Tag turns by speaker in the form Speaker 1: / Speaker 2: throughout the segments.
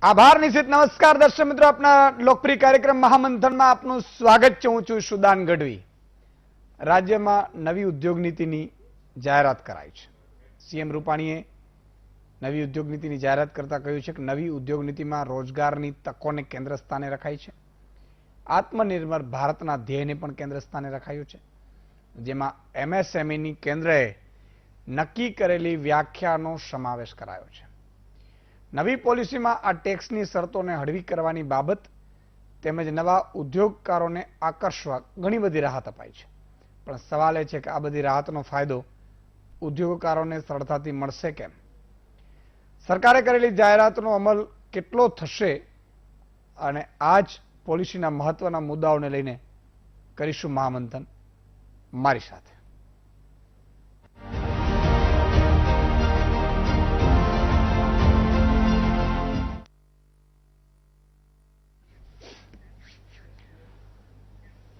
Speaker 1: આભાર નિશિત. નમસ્કાર દર્શક મિત્રો, આપના લોકપ્રિય કાર્યક્રમ મહામંથનમાં આપનું સ્વાગત છે. હું છું સુદાન ગઢવી. રાજ્યમાં નવી ઉદ્યોગ નીતિની જાહેરાત કરાઈ છે. સીએમ રૂપાણીએ નવી ઉદ્યોગ નીતિની જાહેરાત કરતા કહ્યું છે કે નવી ઉદ્યોગ નીતિમાં રોજગારની તકોને કેન્દ્ર સ્થાને રખાઈ છે. આત્મનિર્ભર ભારતના ધ્યેયને પણ કેન્દ્ર સ્થાને રખાયું છે, જેમાં એમએસએમઈની કેન્દ્રએ નક્કી કરેલી વ્યાખ્યાનો સમાવેશ કરાયો છે. નવી પોલિસીમાં આ ટેક્સની શરતોને હળવી કરવાની બાબત તેમજ નવા ઉદ્યોગકારોને આકર્ષવા ઘણી બધી રાહત અપાઈ છે. પણ સવાલ એ છે કે આ બધી રાહતનો ફાયદો ઉદ્યોગકારોને સરળતાથી મળશે કેમ? સરકારે કરેલી જાહેરાતનો અમલ કેટલો થશે? અને આ જ પોલિસીના મહત્વના મુદ્દાઓને લઈને કરીશું મહામંથન. મારી સાથે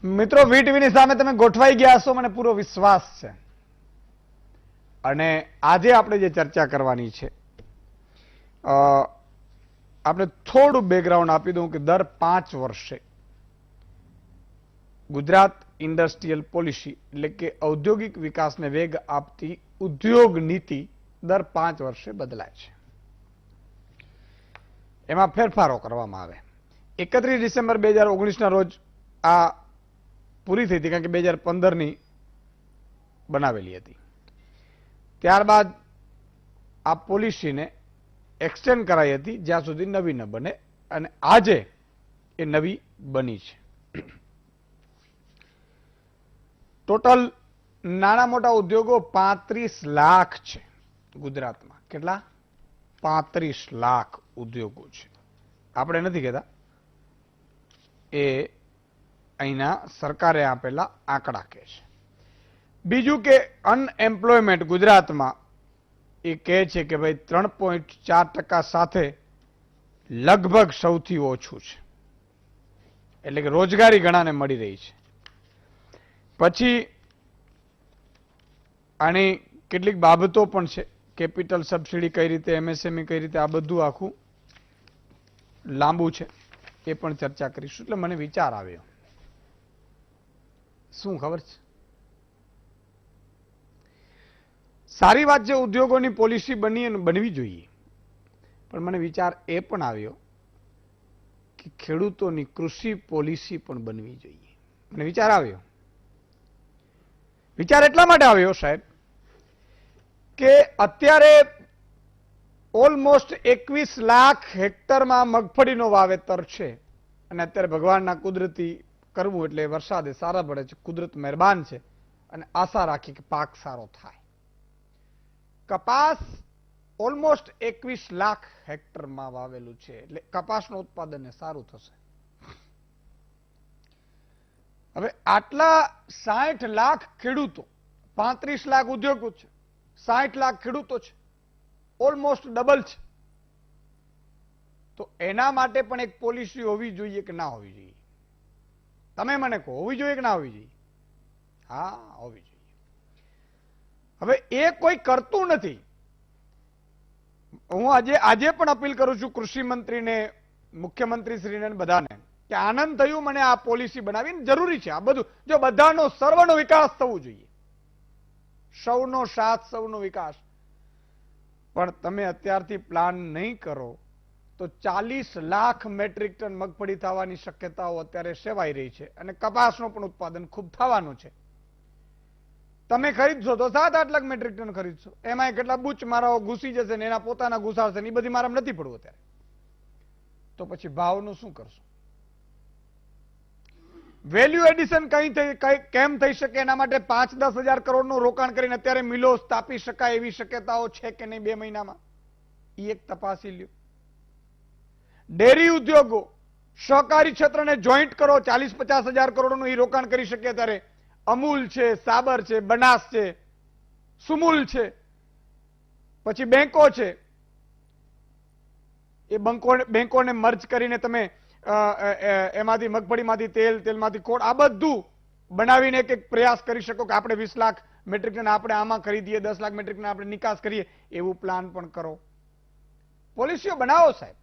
Speaker 1: મિત્રો, વીટીવીની સામે તમે ગોઠવાઈ ગયા હશો, મને પૂરો વિશ્વાસ છે. અને આજે આપણે જે ચર્ચા કરવાની છે, આપણે થોડું બેકગ્રાઉન્ડ આપી દઉં કે દર 5 વર્ષે ગુજરાત ઇન્ડસ્ટ્રીયલ પોલિસી એટલે કે ઔદ્યોગિક વિકાસને વેગ આપતી ઉદ્યોગ નીતિ દર 5 વર્ષે બદલાય છે. એમાં ફેરફારો કરવામાં આવે. 31 ડિસેમ્બર 2019ના રોજ આ પૂરી થઈ હતી, કારણ કે 2015ની બનાવેલી હતી. ત્યારબાદ આ પોલિસીને એક્સટેન્ડ કરાઈ હતી જ્યાં સુધી નવી ન બને, અને આજે એ નવી બની છે. ટોટલ નાના મોટા ઉદ્યોગો 35 લાખ છે ગુજરાતમાં. કેટલા? 35 લાખ ઉદ્યોગો છે. આપણે નથી કહેતા, એ અહીંના સરકારે આપેલા આંકડા કહે છે. બીજું કે અનએમ્પ્લોયમેન્ટ ગુજરાતમાં એ કહે છે કે ભાઈ 3.4% સાથે લગભગ સૌથી ઓછું છે. એટલે કે રોજગારી ઘણાને મળી રહી છે. પછી આની કેટલીક બાબતો પણ છે. કેપિટલ સબસિડી કઈ રીતે, એમએસએમઈ કઈ રીતે, આ બધું આખું લાંબુ છે, એ પણ ચર્ચા કરીશું. એટલે મને વિચાર આવ્યો, શું ખબર છે, સારી વાત છે ઉદ્યોગોની પોલિસી બનવી જોઈએ, પણ મને વિચાર એ પણ આવ્યો કે ખેડૂતોની કૃષિ પોલિસી પણ બનવી જોઈએ. મને વિચાર આવ્યો. વિચાર એટલા માટે આવ્યો સાહેબ કે અત્યારે ઓલમોસ્ટ 21 લાખ હેક્ટરમાં મગફળીનો વાવેતર છે. અને અત્યારે ભગવાનના કુદરતી કરવું એટલે વરસાદે સારા પડે છે, કુદરત મહેરબાન છે, અને આશા રાખી કે પાક સારો થાય. કપાસ ઓલમોસ્ટ 21 લાખ હેક્ટરમાં વાવેલું છે, એટલે કપાસનું ઉત્પાદન સારું થશે. હવે આટલા 60 લાખ ખેડૂતો, 35 લાખ ઉદ્યોગો છે, 60 લાખ ખેડૂતો છે, ઓલમોસ્ટ ડબલ છે. તો એના માટે પણ એક પોલિસી હોવી જોઈએ કે ના હોવી જોઈએ? તમે મને કહો, હોવી જોઈએ કે ના હોવી જોઈએ? હા, હોવી જોઈએ. હવે એ કોઈ કરતું નથી. હું આજે પણ અપીલ કરું છું કૃષિ મંત્રીને, મુખ્યમંત્રી શ્રીને, બધાને કે આનંદ થયું મને આ પોલિસી બનાવીને. જરૂરી છે આ બધું. જો બધાનો સર્વનો વિકાસ થવો જોઈએ, સૌનો સાથ, સૌનો વિકાસ. પણ તમે અત્યારથી પ્લાન નહીં કરો તો 40 લાખ મેટ્રિક ટન મગફળી થવાની શક્યતાઓ અત્યારે સેવાઈ રહી છે, અને કપાસનું પણ ઉત્પાદન ખૂબ થવાનું છે. તમે ખરીદશો તો 7-8 લાખ મેટ્રિક ટન ખરીદશો, એમાં કેટલા બુચ મારાઓ ઘૂસી જશે ને એના પોતાના ઘુસાડશે ને એ બધી મારામાં નથી પડવું અત્યારે. તો પછી ભાવનું શું કરશો? વેલ્યુ એડિશન કેમ થઈ શકે? એના માટે 5-10 હજાર કરોડનું રોકાણ કરીને અત્યારે મિલો સ્થાપી શકાય એવી શક્યતાઓ છે કે નહીં 2 મહિનામાં? એ એક તપાસી લ્યો. ડેરી ઉદ્યોગો, સહકારી ક્ષેત્રને જોઈન્ટ કરો, 40-50 હજાર કરોડનું એ રોકાણ કરી શકે. ત્યારે અમૂલ છે, સાબર છે, બનાસ છે, સુમૂલ છે, પછી બેંકો છે, એ બેંકોને મર્જ કરીને તમે એમાંથી મગફળીમાંથી તેલમાંથી ખોળ, આ બધું બનાવીને એક પ્રયાસ કરી શકો કે આપણે 20 લાખ મેટ્રિક ટન આપણે આમાં ખરીદીએ, 10 લાખ મેટ્રિક ટન આપણે નિકાસ કરીએ, એવું પ્લાન પણ કરો. પોલિસીઓ બનાવો સાહેબ.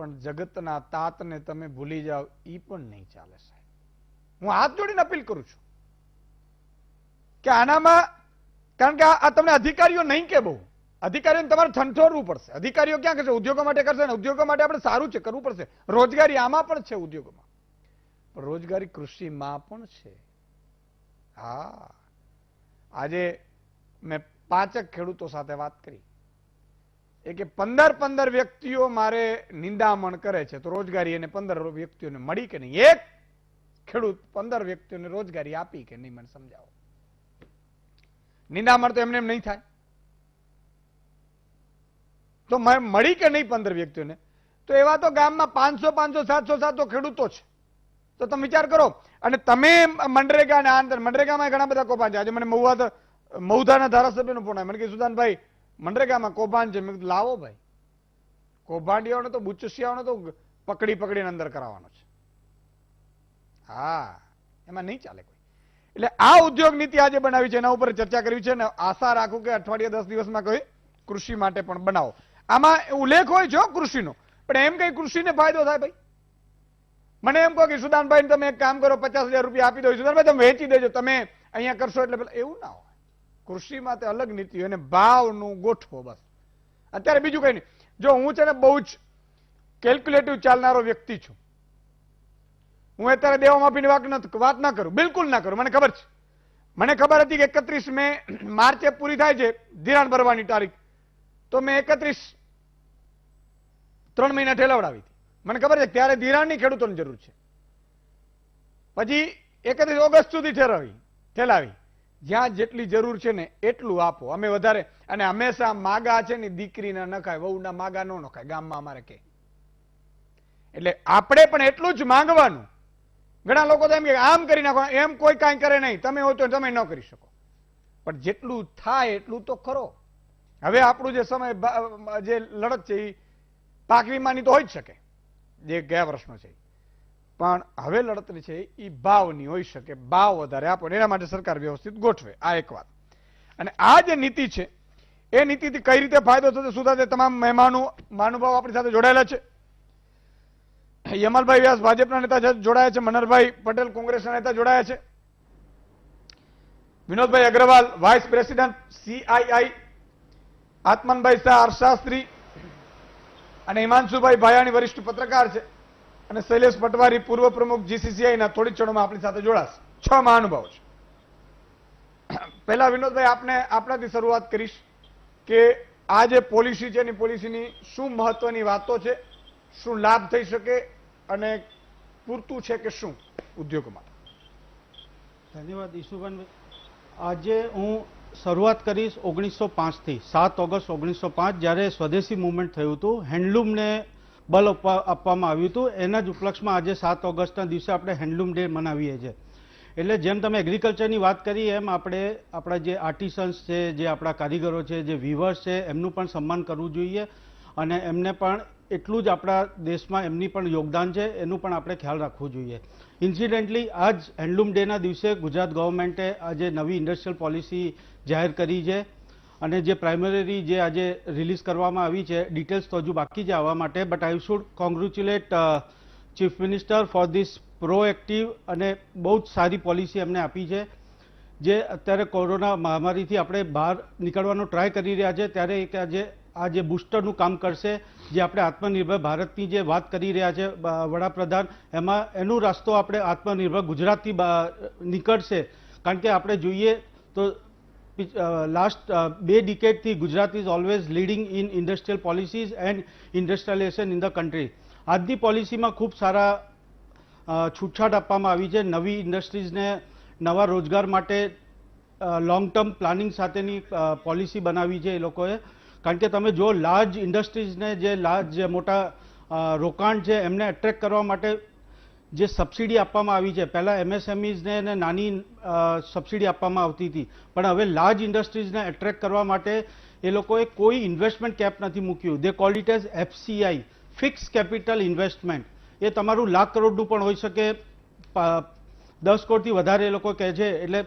Speaker 1: પણ જગતના તાતને તમે ભૂલી જાઓ ઈ પણ નહીં ચાલે સાહેબ. હું હાથ જોડીને અપીલ કરું છું કે આનામાં, કારણ કે આ તમને અધિકારીઓ નહીં કે બહુ અધિકારીઓને તમારે ઠંઠોરવું પડશે. અધિકારીઓ ક્યાં કરશે? ઉદ્યોગો માટે કરશે ને. ઉદ્યોગો માટે આપણે સારું છે, કરવું પડશે. રોજગારી આમાં પણ છે, ઉદ્યોગોમાં પણ રોજગારી કૃષિમાં પણ છે. હા, આજે મેં 5 ખેડૂતો સાથે વાત કરી એ કે 15 વ્યક્તિઓ મારે નિંદામણ કરે છે, તો રોજગારી એને 15 વ્યક્તિઓને મળી કે નહીં? એક ખેડૂત 15 વ્યક્તિઓને રોજગારી આપી કે નહીં? મને સમજાવો. નિંદામણ તો એમને એમ નહીં થાય, તો મળી કે નહીં 15 વ્યક્તિઓને? તો એવા તો ગામમાં 500, 700, 700 ખેડૂતો છે. તો તમે વિચાર કરો. અને તમે મનરેગા અને આંતર મનરેગામાં ઘણા બધા કૌભાંડ છે. આજે મને મહુધાના ધારાસભ્યનો ફોન આવ્યો. મને કે સુદાનભાઈ મનરેગામાં કૌભાંડ છે. મેં કીધું લાવો ભાઈ, કૌભાંડીઓને તો બુચસિયાઓને તો પકડીને અંદર કરાવવાનો છે. હા, એમાં નહીં ચાલે કોઈ. એટલે આ ઉદ્યોગ નીતિ આજે બનાવી છે, એના ઉપર ચર્ચા કરવી છે. અને આશા રાખું કે અઠવાડિયા 10 દિવસમાં કોઈ કૃષિ માટે પણ બનાવો. આમાં ઉલ્લેખ હોય છે કૃષિનો, પણ એમ કઈ કૃષિને ફાયદો થાય ભાઈ? મને એમ કહો કે સુદાનભાઈ તમે એક કામ કરો, 50,000 રૂપિયા આપી દો, સુદાનભાઈ તમે વેચી દેજો, તમે અહીંયા કરશો એટલે એવું ના હોય. કૃષિમાં તે અલગ નીતિ હોય અને ભાવનું ગોઠવો બસ. અત્યારે બીજું કઈ નહીં. જો હું છે ને બહુ જ કેલ્ક્યુલેટિવ ચાલનારો વ્યક્તિ છું. હું અત્યારે દેવા માફીની વાત ના કરું, બિલકુલ ના કરું. મને ખબર છે. મને ખબર હતી કે 31 માર્ચે પૂરી થાય છે ધિરાણ ભરવાની તારીખ, તો મેં 3 મહિના ઠેલાવડાવી હતી. મને ખબર છે ત્યારે ધિરાણની ખેડૂતોની જરૂર છે. પછી 31 ઓગસ્ટ સુધી ઠેલાવી. જ્યાં જેટલી જરૂર છે ને એટલું આપો, અમે વધારે. અને હંમેશા માગા છે ને દીકરીના ન ખાય, વહુના માગા ન ખાય, ગામમાં અમારે કે. એટલે આપણે પણ એટલું જ માંગવાનું. ઘણા લોકો તો એમ કે આમ કરી નાખો, એમ કોઈ કાંઈ કરે નહીં, તમે હોય તો તમે ન કરી શકો. પણ જેટલું થાય એટલું તો કરો. હવે આપણું જે સમય જે લડત છે એ પાક વીમાની તો હોઈ જ શકે, જે ગયા વર્ષનો છે, પણ હવે લડત છે એ ભાવની હોઈ શકે. ભાવ વધારે આપો, એના માટે સરકાર વ્યવસ્થિત ગોઠવે. આ એક વાત. અને આ જે નીતિ છે એ નીતિથી કઈ રીતે ફાયદો થશે સુધા, તમામ મહાનુભાવો આપણી સાથે જોડાયેલા છે. યમલભાઈ વ્યાસ ભાજપના નેતા જોડાયા છે, મનહરભાઈ પટેલ કોંગ્રેસના નેતા જોડાયા છે, Vinodbhai Agrawal vice president CII, Atmanbhai Shah અર્થશાસ્ત્રી અને હિમાંશુભાઈ ભાયાણી વરિષ્ઠ પત્રકાર છે, અને શૈલેષ પટવારી પૂર્વ પ્રમુખ GCCI ના થોડી ક્ષણોમાં આપણી સાથે જોડાશે. 6 મહાનુભાવો છે. પહેલા વિનોદભાઈ આપણાથી શરૂઆત કરીશ કે આ જે પોલિસી છે એની પોલિસીની શું મહત્વની વાતો છે, શું લાભ થઈ શકે અને પૂરતું છે કે શું ઉદ્યોગમાં?
Speaker 2: ધન્યવાદ ઈશુભાઈ. આજે હું શરૂઆત કરીશ 1905 થી. 7 ઓગસ્ટ 1905 જ્યારે સ્વદેશી મુવમેન્ટ થયું હતું, હેન્ડલૂમને બળ આપવામાં આવ્યું હતું, એના જ ઉપલક્ષમાં આજે 7 ઓગસ્ટના દિવસે આપણે હેન્ડલૂમ ડે મનાવીએ છીએ. એટલે જેમ તમે એગ્રીકલ્ચરની વાત કરી એમ આપણે આપણા જે આર્ટિસન્સ છે, જે આપણા કારીગરો છે, જે વીવર્સ છે, એમનું પણ સન્માન કરવું જોઈએ. અને એમને પણ એટલું જ આપણા દેશમાં એમની પણ યોગદાન છે એનું પણ આપણે ખ્યાલ રાખવું જોઈએ. ઇન્સિડેન્ટલી આજ હેન્ડલૂમ ડેના દિવસે ગુજરાત ગવર્મેન્ટે આજે નવી ઇન્ડસ્ટ્રીયલ પોલિસી જાહેર કરી છે. અને જે પ્રાઇમરી જે આજે રિલીઝ કરવામાં આવી છે, ડિટેલ્સ તો હજુ બાકી છે આવવા માટે, but I should congratulate chief minister for this proactive અને બહુ જ સારી પોલિસી એમને આપી છે. જે અત્યારે કોરોના મહામારીથી આપણે બહાર નીકળવાનો ટ્રાય કરી રહ્યા છે ત્યારે એક આજે આ જે બુસ્ટરનું કામ કરશે, જે આપણે આત્મનિર્ભર ભારતની જે વાત કરી રહ્યા છે વડાપ્રધાન, એમાં એનું રસ્તો આપણે આત્મનિર્ભર ગુજરાતથી નીકળશે. કારણ કે આપણે જોઈએ તો લાસ્ટ 2 ડિકેડથી Gujarat is always leading in industrial policies and industrialisation in the country. આજની પોલિસીમાં ખૂબ સારા છૂટછાટ આપવામાં આવી છે. નવી ઇન્ડસ્ટ્રીઝને નવા રોજગાર માટે લોંગ ટર્મ પ્લાનિંગ સાથેની પોલિસી બનાવી છે એ લોકોએ. કારણ કે તમે જો લાર્જ ઇન્ડસ્ટ્રીઝને જે મોટા રોકાણ છે એમને એટ્રેક્ટ કરવા માટે જે સબસિડી આપવામાં આવી છે, પહેલાં MSMEsને નાની સબસિડી આપવામાં આવતી હતી, પણ હવે લાર્જ ઇન્ડસ્ટ્રીઝને એટ્રેક્ટ કરવા માટે એ લોકોએ કોઈ ઇન્વેસ્ટમેન્ટ કેપ નથી મૂક્યું. They called it as FCI, fix capital investment. એ તમારું લાખ કરોડનું પણ હોઈ શકે, 10 કરોડથી વધારે એ લોકો કહે છે. એટલે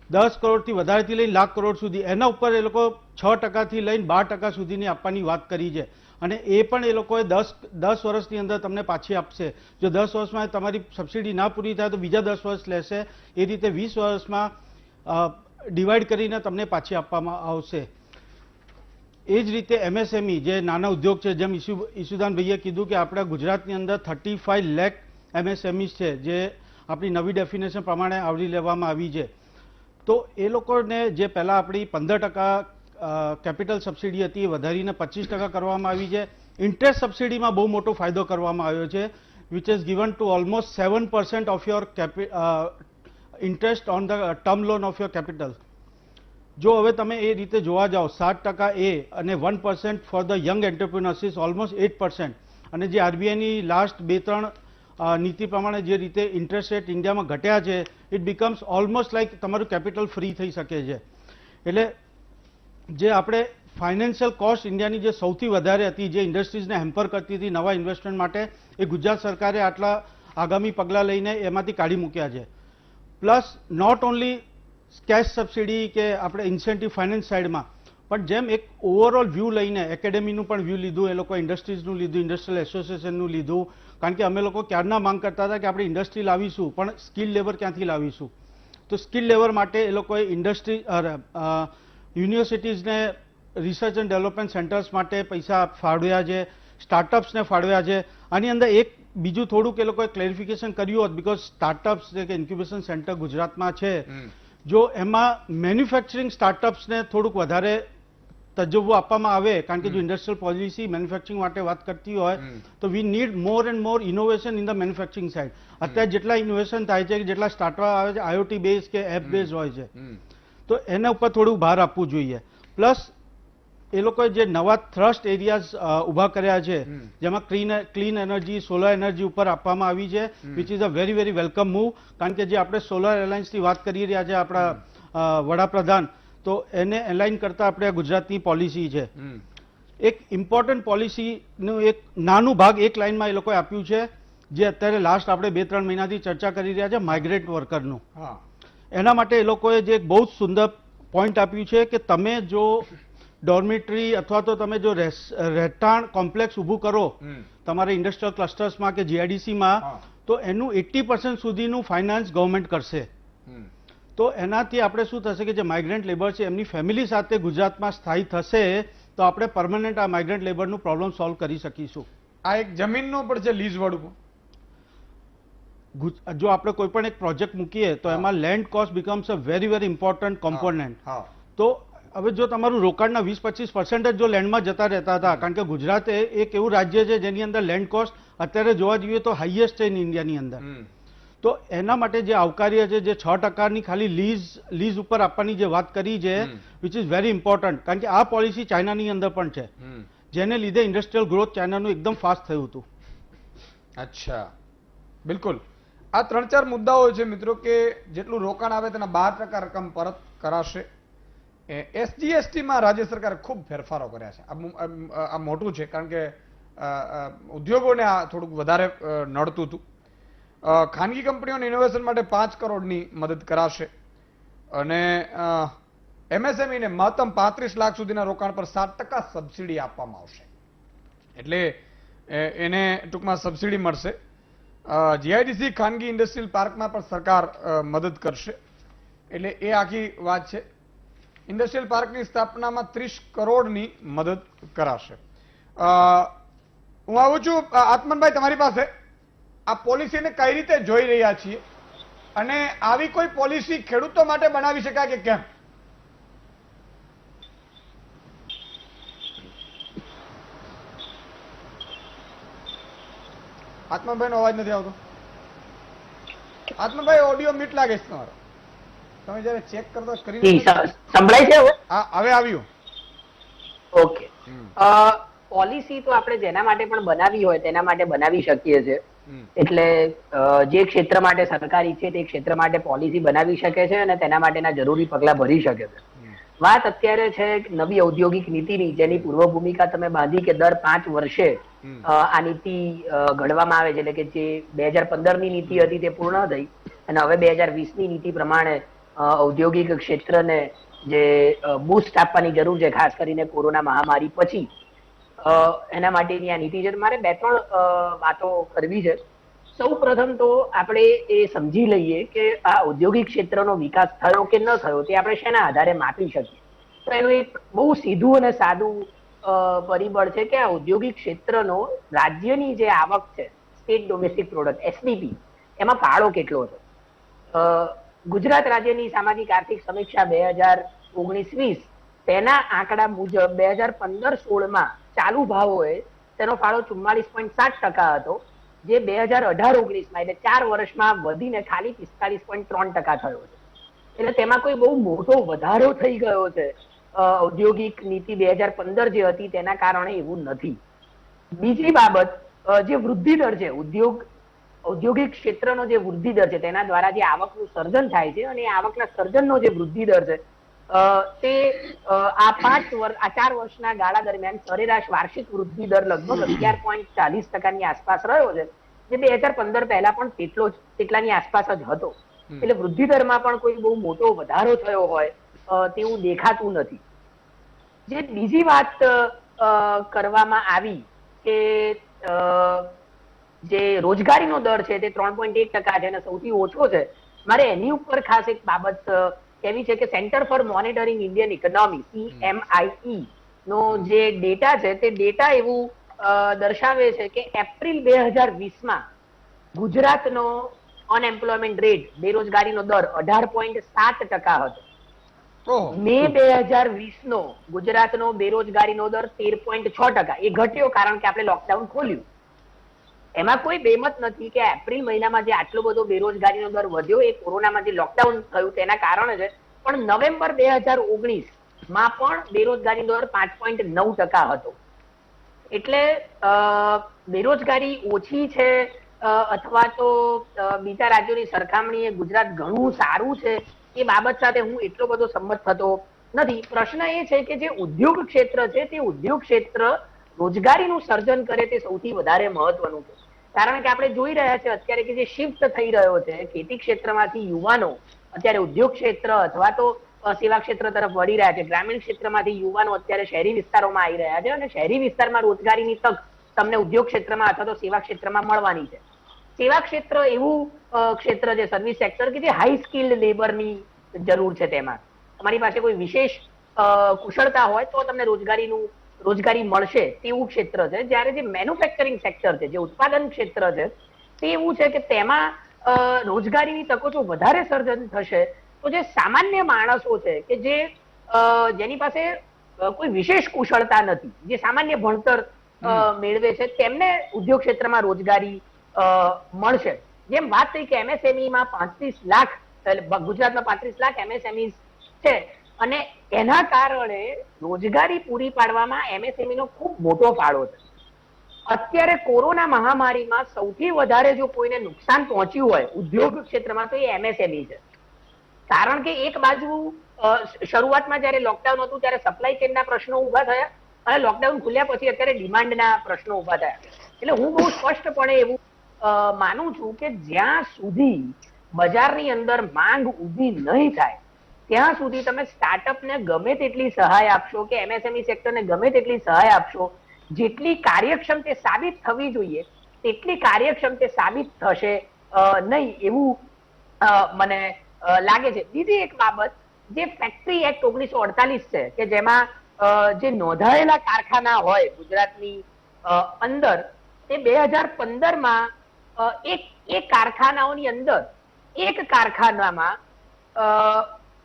Speaker 2: 10 કરોડથી વધારેથી લઈને લાખ કરોડ સુધી, એના ઉપર એ લોકો 6% લઈને 12% સુધીની આપવાની વાત કરી છે. અને એ પણ એ લોકોએ 10 વર્ષની અંદર તમને પાછી આપશે. જો 10 વર્ષમાં તમારી સબસિડી ના પૂરી થાય તો બીજા 10 વર્ષ લેશે. એ રીતે 20 વર્ષમાં ડિવાઈડ કરીને તમને પાછી આપવામાં આવશે. એ જ રીતે MSME જે નાના ઉદ્યોગ છે, જેમ ઈશુદાનભાઈએ કીધું કે આપણા ગુજરાતની અંદર 35 લાખ MSMEs છે જે આપણી નવી ડેફિનેશન પ્રમાણે આવરી લેવામાં આવી છે. તો એ લોકોને જે પહેલાં આપણી 15% કેપિટલ સબસિડી હતી એ વધારીને 25% કરવામાં આવી છે. ઇન્ટરેસ્ટ સબસિડીમાં બહુ મોટો ફાયદો કરવામાં આવ્યો છે, which is given to almost 7% of your interest on the term loan of your capital. જો હવે તમે એ રીતે જોવા જાઓ 7% એ અને 1% for the young entrepreneurs is almost 8%. અને જે RBIની લાસ્ટ 2-3 નીતિ પ્રમાણે જે રીતે ઇન્ટરેસ્ટ રેટ ઇન્ડિયામાં ઘટ્યા છે, ઇટ બીકમ્સ ઓલમોસ્ટ લાઈક તમારું કેપિટલ ફ્રી થઈ શકે છે. એટલે જે આપણે ફાઇનાન્શિયલ કોસ્ટ ઇન્ડિયાની જે સૌથી વધારે હતી, જે ઇન્ડસ્ટ્રીઝને હેમ્પર કરતી હતી નવા ઇન્વેસ્ટમેન્ટ માટે, એ ગુજરાત સરકારે આટલા આગામી પગલાં લઈને એમાંથી કાઢી મૂક્યા છે. Plus not only cash subsidy કે આપણે ઇન્સેન્ટિવ ફાઇનાન્સ સાઇડમાં, પણ જેમ એક ઓવરઓલ વ્યૂ લઈને એકેડેમીનું પણ વ્યૂ લીધું, એ લોકો ઇન્ડસ્ટ્રીઝનું લીધું, ઇન્ડસ્ટ્રીયલ એસોસિએશનનું લીધું. કારણ કે અમે લોકો ક્યારના માંગ કરતા હતા કે આપણે ઇન્ડસ્ટ્રી લાવીશું, પણ સ્કિલ લેબર ક્યાંથી લાવીશું? તો સ્કિલ લેબર માટે એ લોકોએ ઇન્ડસ્ટ્રી યુનિવર્સિટીઝને રિસર્ચ એન્ડ ડેવલપમેન્ટ સેન્ટર્સ માટે પૈસા ફાળવ્યા છે, સ્ટાર્ટઅપ્સને ફાળવ્યા છે. આની અંદર એક બીજું થોડુંક એ લોકોએ ક્લેરિફિકેશન કર્યું હોત, બિકોઝ સ્ટાર્ટઅપ્સ કે ઇન્ક્યુબેશન સેન્ટર ગુજરાતમાં છે, જો એમાં મેન્યુફેક્ચરિંગ સ્ટાર્ટઅપ્સને થોડુંક વધારે તજવ્વો આપવામાં આવે, કારણ કે જો ઇન્ડસ્ટ્રીયલ પોલિસી મેન્યુફેક્ચરિંગ માટે વાત કરતી હોય તો we need more and more innovation in the manufacturing side. અત્યારે જેટલા ઇનોવેશન થાય છે, જેટલા સ્ટાર્ટઅપ આવે છે, IoT બેઝ કે એપ બેઝ હોય છે, તો એના ઉપર થોડું ભાર આપવું જોઈએ. પ્લસ એ લોકોએ જે નવા થ્રસ્ટ એરિયાઝ ઊભા કર્યા છે, જેમાં ક્લીન એનર્જી, સોલર એનર્જી ઉપર આપવામાં આવી છે, which is a very very welcome move. કારણ કે જે આપણે સોલર એલાયન્સની વાત કરી રહ્યા છે આપણા વડાપ્રધાન, તો એને એલાઇન કરતા આપણે ગુજરાતની પોલિસી છે. એક ઇમ્પોર્ટન્ટ પોલિસીનું એક નાનું ભાગ એક લાઇનમાં એ લોકોએ આપ્યું છે, જે અત્યારે લાસ્ટ આપણે 2-3 મહિનાથી ચર્ચા કરી રહ્યા છે, માઇગ્રેન્ટ વર્કરનું. એના માટે એ લોકોએ જે એક બહુ જ સુંદર પોઈન્ટ આપ્યું છે કે તમે જો ડોર્મિટરી અથવા તો તમે જો રહેઠાણ કોમ્પ્લેક્સ ઊભું કરો તમારા ઇન્ડસ્ટ્રીયલ ક્લસ્ટર્સમાં કે GIDCમાં, તો એનું 80% સુધીનું ફાઇનાન્સ ગવર્મેન્ટ કરશે. તો એનાથી આપણે શું થશે કે જે માઇગ્રન્ટ લેબર છે એમની ફેમિલી સાથે ગુજરાતમાં સ્થાયી થશે, તો આપણે પરમનન્ટ આ માઇગ્રન્ટ લેબરનું પ્રોબ્લેમ સોલ્વ કરી શકીશું.
Speaker 1: આ એક જમીનનો પણ છે લીઝ વાળું.
Speaker 2: જો આપણે કોઈ પણ એક પ્રોજેક્ટ મૂકીએ તો એમાં land cost becomes a very very important component. તો હવે જો તમારું રોકાણના 20-25% જો લેન્ડમાં જતા રહેતા હતા, કારણ કે ગુજરાત એક એવું રાજ્ય છે જેની અંદર લેન્ડ કોસ્ટ અત્યારે જોવા જઈએ તો હાઈએસ્ટ છે ઇન્ડિયાની અંદર. તો એના માટે જે આવકાર્ય છે, જે 6%ની ખાલી લીઝ ઉપર આપવાની જે વાત કરી છે, વિચ ઇઝ વેરી ઇમ્પોર્ટન્ટ. કારણ કે આ પોલિસી ચાઇનાની અંદર પણ છે, જેને લીધે ઇન્ડસ્ટ્રીયલ ગ્રોથ ચાઇનાનું એકદમ ફાસ્ટ થયું હતું.
Speaker 1: અચ્છા, બિલકુલ. આ 3-4 મુદ્દાઓ છે મિત્રો કે જેટલું રોકાણ આવે તેના 12% રકમ પરત કરાશે. SGST માં રાજ્ય સરકારે ખૂબ ફેરફારો કર્યા છે. આ મોટું છે, કારણ કે ઉદ્યોગોને આ થોડુંક વધારે નડતું હતું. ખાનગી કંપનીઓને ઇનોવેશન માટે 5 કરોડની મદદ કરાશે અને MSME ને મહત્તમ 35 લાખ સુધીના રોકાણ પર 7% સબસિડી આપવામાં આવશે. એટલે એને ટૂંકમાં સબસિડી મળશે. GIDC ખાનગી ઇન્ડસ્ટ્રીયલ પાર્કમાં પણ સરકાર મદદ કરશે. એટલે એ આખી વાત છે. ઇન્ડસ્ટ્રીયલ પાર્કની સ્થાપનામાં 30 કરોડની મદદ કરાશે. હું આવું છું આત્મનભાઈ તમારી પાસે. આ પોલિસીને કઈ રીતે જોઈ રહ્યા છીએ અને આવી કોઈ પોલિસી ખેડૂતો માટે બનાવી શકાય કે કેમ? આત્મનભાઈ નો અવાજ નથી આવતો. આત્મનભાઈ ઓડિયો મ્યુટ લાગે છે તમારો. તમે જયારે ચેક કરતા કરી
Speaker 3: સંભળાય છે
Speaker 1: હવે આવ્યું.
Speaker 3: ઓકે. પોલિસી તો આપણે જેના માટે પણ બનાવી હોય તેના માટે બનાવી શકીએ છીએ. એટલે જે ક્ષેત્ર માટે સરકાર ઈચ્છે તે ક્ષેત્ર માટે પોલિસી બનાવી શકે છે અને તેના માટેના જરૂરી પગલાં ભરી શકે છે. વાત અત્યારે છે નવી ઔદ્યોગિક નીતિની, જેની પૂર્વ ભૂમિકા તમે બાંધી કે દર 5 વર્ષે આ નીતિ ઘડવામાં આવે છે. એટલે કે જે 2015ની નીતિ હતી તે પૂર્ણ થઈ અને હવે 2020ની નીતિ પ્રમાણે ઔદ્યોગિક ક્ષેત્રને જે બૂસ્ટ આપવાની જરૂર છે, ખાસ કરીને કોરોના મહામારી પછી, એના માટેની આ નીતિ છે. મારે 2-3 વાતો કરવી છે. સૌ પ્રથમ તો આપણે એ સમજી લઈએ કે આ ઔદ્યોગિક ક્ષેત્રનો વિકાસ થયો કે ન થયો તે આપણે શેના આધારે માપી શકીએ. તો એનું એક બહુ સીધું અને સાદું પરિબળ છે કે આ ઔદ્યોગિક ક્ષેત્રનો રાજ્યની જે આવક છે, સ્ટેટ ડોમેસ્ટિક પ્રોડક્ટ SDP, એમાં ફાળો કેટલો છે. ગુજરાત રાજ્યની સામાજિક આર્થિક સમીક્ષા 2019-20 તેના આંકડા મુજબ 2015-16 ચાલુ ભાવોએ તેનો ફાળો 44.7% હતો, જે 2018-19 એટલે 4 વર્ષમાં વધીને ખાલી 45.3% થયો છે. એટલે તેમાં કોઈ બહુ મોટો વધારો થઈ ગયો છે ઔદ્યોગિક નીતિ 2015 જે હતી તેના કારણે એવું નથી. બીજી બાબત, જે વૃદ્ધિ દર છે, ઔદ્યોગિક ક્ષેત્રનો જે વૃદ્ધિ દર છે તેના દ્વારા જે આવકનું સર્જન થાય છે અને આવકના સર્જનનો જે વૃદ્ધિ દર છે તે આ 4 વર્ષના ગાળા દરમિયાન સરેરાશ વાર્ષિક વૃદ્ધિ દર લગભગ 11.40%ની આસપાસ રહ્યો છે, જે 2015 પહેલા પણ તેટલાની આસપાસ જ હતો. એટલે વૃદ્ધિ દરમાં પણ કોઈ બહુ મોટો વધારો થયો હોય તેવું દેખાતું નથી. જે બીજી વાત કરવામાં આવી કે જે રોજગારીનો દર છે તે 3.1% છે અને સૌથી ઓછો છે. મારે એની ઉપર ખાસ એક બાબત કહેવી છે કે centre for monitoring Indian economy CMIE નો જે ડેટા છે તે ડેટા એવું દર્શાવે છે કે એપ્રિલ 2020માં ગુજરાતનો અનએમ્પ્લોયમેન્ટ રેટ, બેરોજગારીનો દર 18.7% હતો. મે 2020નો ગુજરાતનો બેરોજગારીનો દર 13.6%. એ ઘટ્યો કારણ કે આપણે લોકડાઉન ખોલ્યું. એમાં કોઈ બેમત નથી કે એપ્રિલ મહિનામાં જે આટલો બધો બેરોજગારીનો દર વધ્યો એ કોરોનામાં જે લોકડાઉન થયું તેના કારણે છે. પણ નવેમ્બર 2019માં પણ બેરોજગારીનો દર 5.9% હતો. એટલે બેરોજગારી ઓછી છે અથવા તો બીજા રાજ્યોની સરખામણીએ ગુજરાત ઘણું સારું છે એ બાબત સાથે હું એટલો બધો સંમત થતો નથી. પ્રશ્ન એ છે કે જે ઉદ્યોગ ક્ષેત્ર છે તે ઉદ્યોગ ક્ષેત્ર રોજગારીનું સર્જન કરે તે સૌથી વધારે મહત્વનું છે. કારણ કે આપણે જોઈ રહ્યા છે અત્યારે કે જે શિફ્ટ થઈ રહ્યો છે ખેતી ક્ષેત્રમાંથી યુવાનો અત્યારે ઉદ્યોગ ક્ષેત્ર અથવા તો સેવા ક્ષેત્ર તરફ વળી રહ્યા છે. ગ્રામીણ ક્ષેત્રમાંથી યુવાનો અત્યારે શહેરી વિસ્તારોમાં આવી રહ્યા છે અને શહેરી વિસ્તારમાં રોજગારીની તક તમને ઉદ્યોગ ક્ષેત્રમાં અથવા તો સેવા ક્ષેત્રમાં મળવાની છે. સેવા ક્ષેત્ર એવું ક્ષેત્ર છે, સર્વિસ સેક્ટર, કે જે હાઈ સ્કિલ્ડ લેબરની જરૂર છે. તેમાં તમારી પાસે કોઈ વિશેષ કુશળતા હોય તો તમને રોજગારી મળશે તેવું ક્ષેત્ર છે. જ્યારે જે મેન્યુફેક્ચરિંગ સેક્ટર છે, જે ઉત્પાદન ક્ષેત્ર છે, તે એવું છે કે તેમાં રોજગારીની તકો જો વધારે સર્જન થશે તો જે સામાન્ય માણસો છે કે જેની પાસે કોઈ વિશેષ કુશળતા નથી, જે સામાન્ય ભણતર મેળવે છે, તેમને ઉદ્યોગ ક્ષેત્રમાં રોજગારી મળશે. જેમ વાત થઈ કે MSME-માં 35 લાખ, ગુજરાતમાં 35 લાખ MSME છે અને એના કારણે રોજગારી પૂરી પાડવામાં MSME નો ખૂબ મોટો ફાળો છે. અત્યારે કોરોના મહામારીમાં સૌથી વધારે જો કોઈને નુકસાન પહોંચ્યું હોય ઉદ્યોગ ક્ષેત્રમાં તો એ MSME છે. કારણ કે એક બાજુ શરૂઆતમાં જયારે લોકડાઉન હતું ત્યારે સપ્લાય ચેનના પ્રશ્નો ઉભા થયા અને લોકડાઉન ખુલ્યા પછી અત્યારે ડિમાન્ડના પ્રશ્નો ઉભા થયા. એટલે હું બહુ સ્પષ્ટપણે એવું માનું છું કે જ્યાં સુધી બજારની અંદર માંગ ઊભી નહીં થાય ત્યાં સુધી તમે સ્ટાર્ટઅપને ગમે તેટલી સહાય આપશો કે MSME સેક્ટરને ગમે તેટલી સહાય આપશો, જેટલી કાર્યક્ષમ તે સાબિત થવી જોઈએ તેટલી કાર્યક્ષમ તે સાબિત થશે નહીં એવું મને લાગે છે. બીજી એક બાબત, જે ફેક્ટરી એક્ટ 1948 છે કે જેમાં જે નોંધાયેલા કારખાના હોય ગુજરાતની અંદર, તે 2015માં એક કારખાનાઓની અંદર એક કારખાનામાં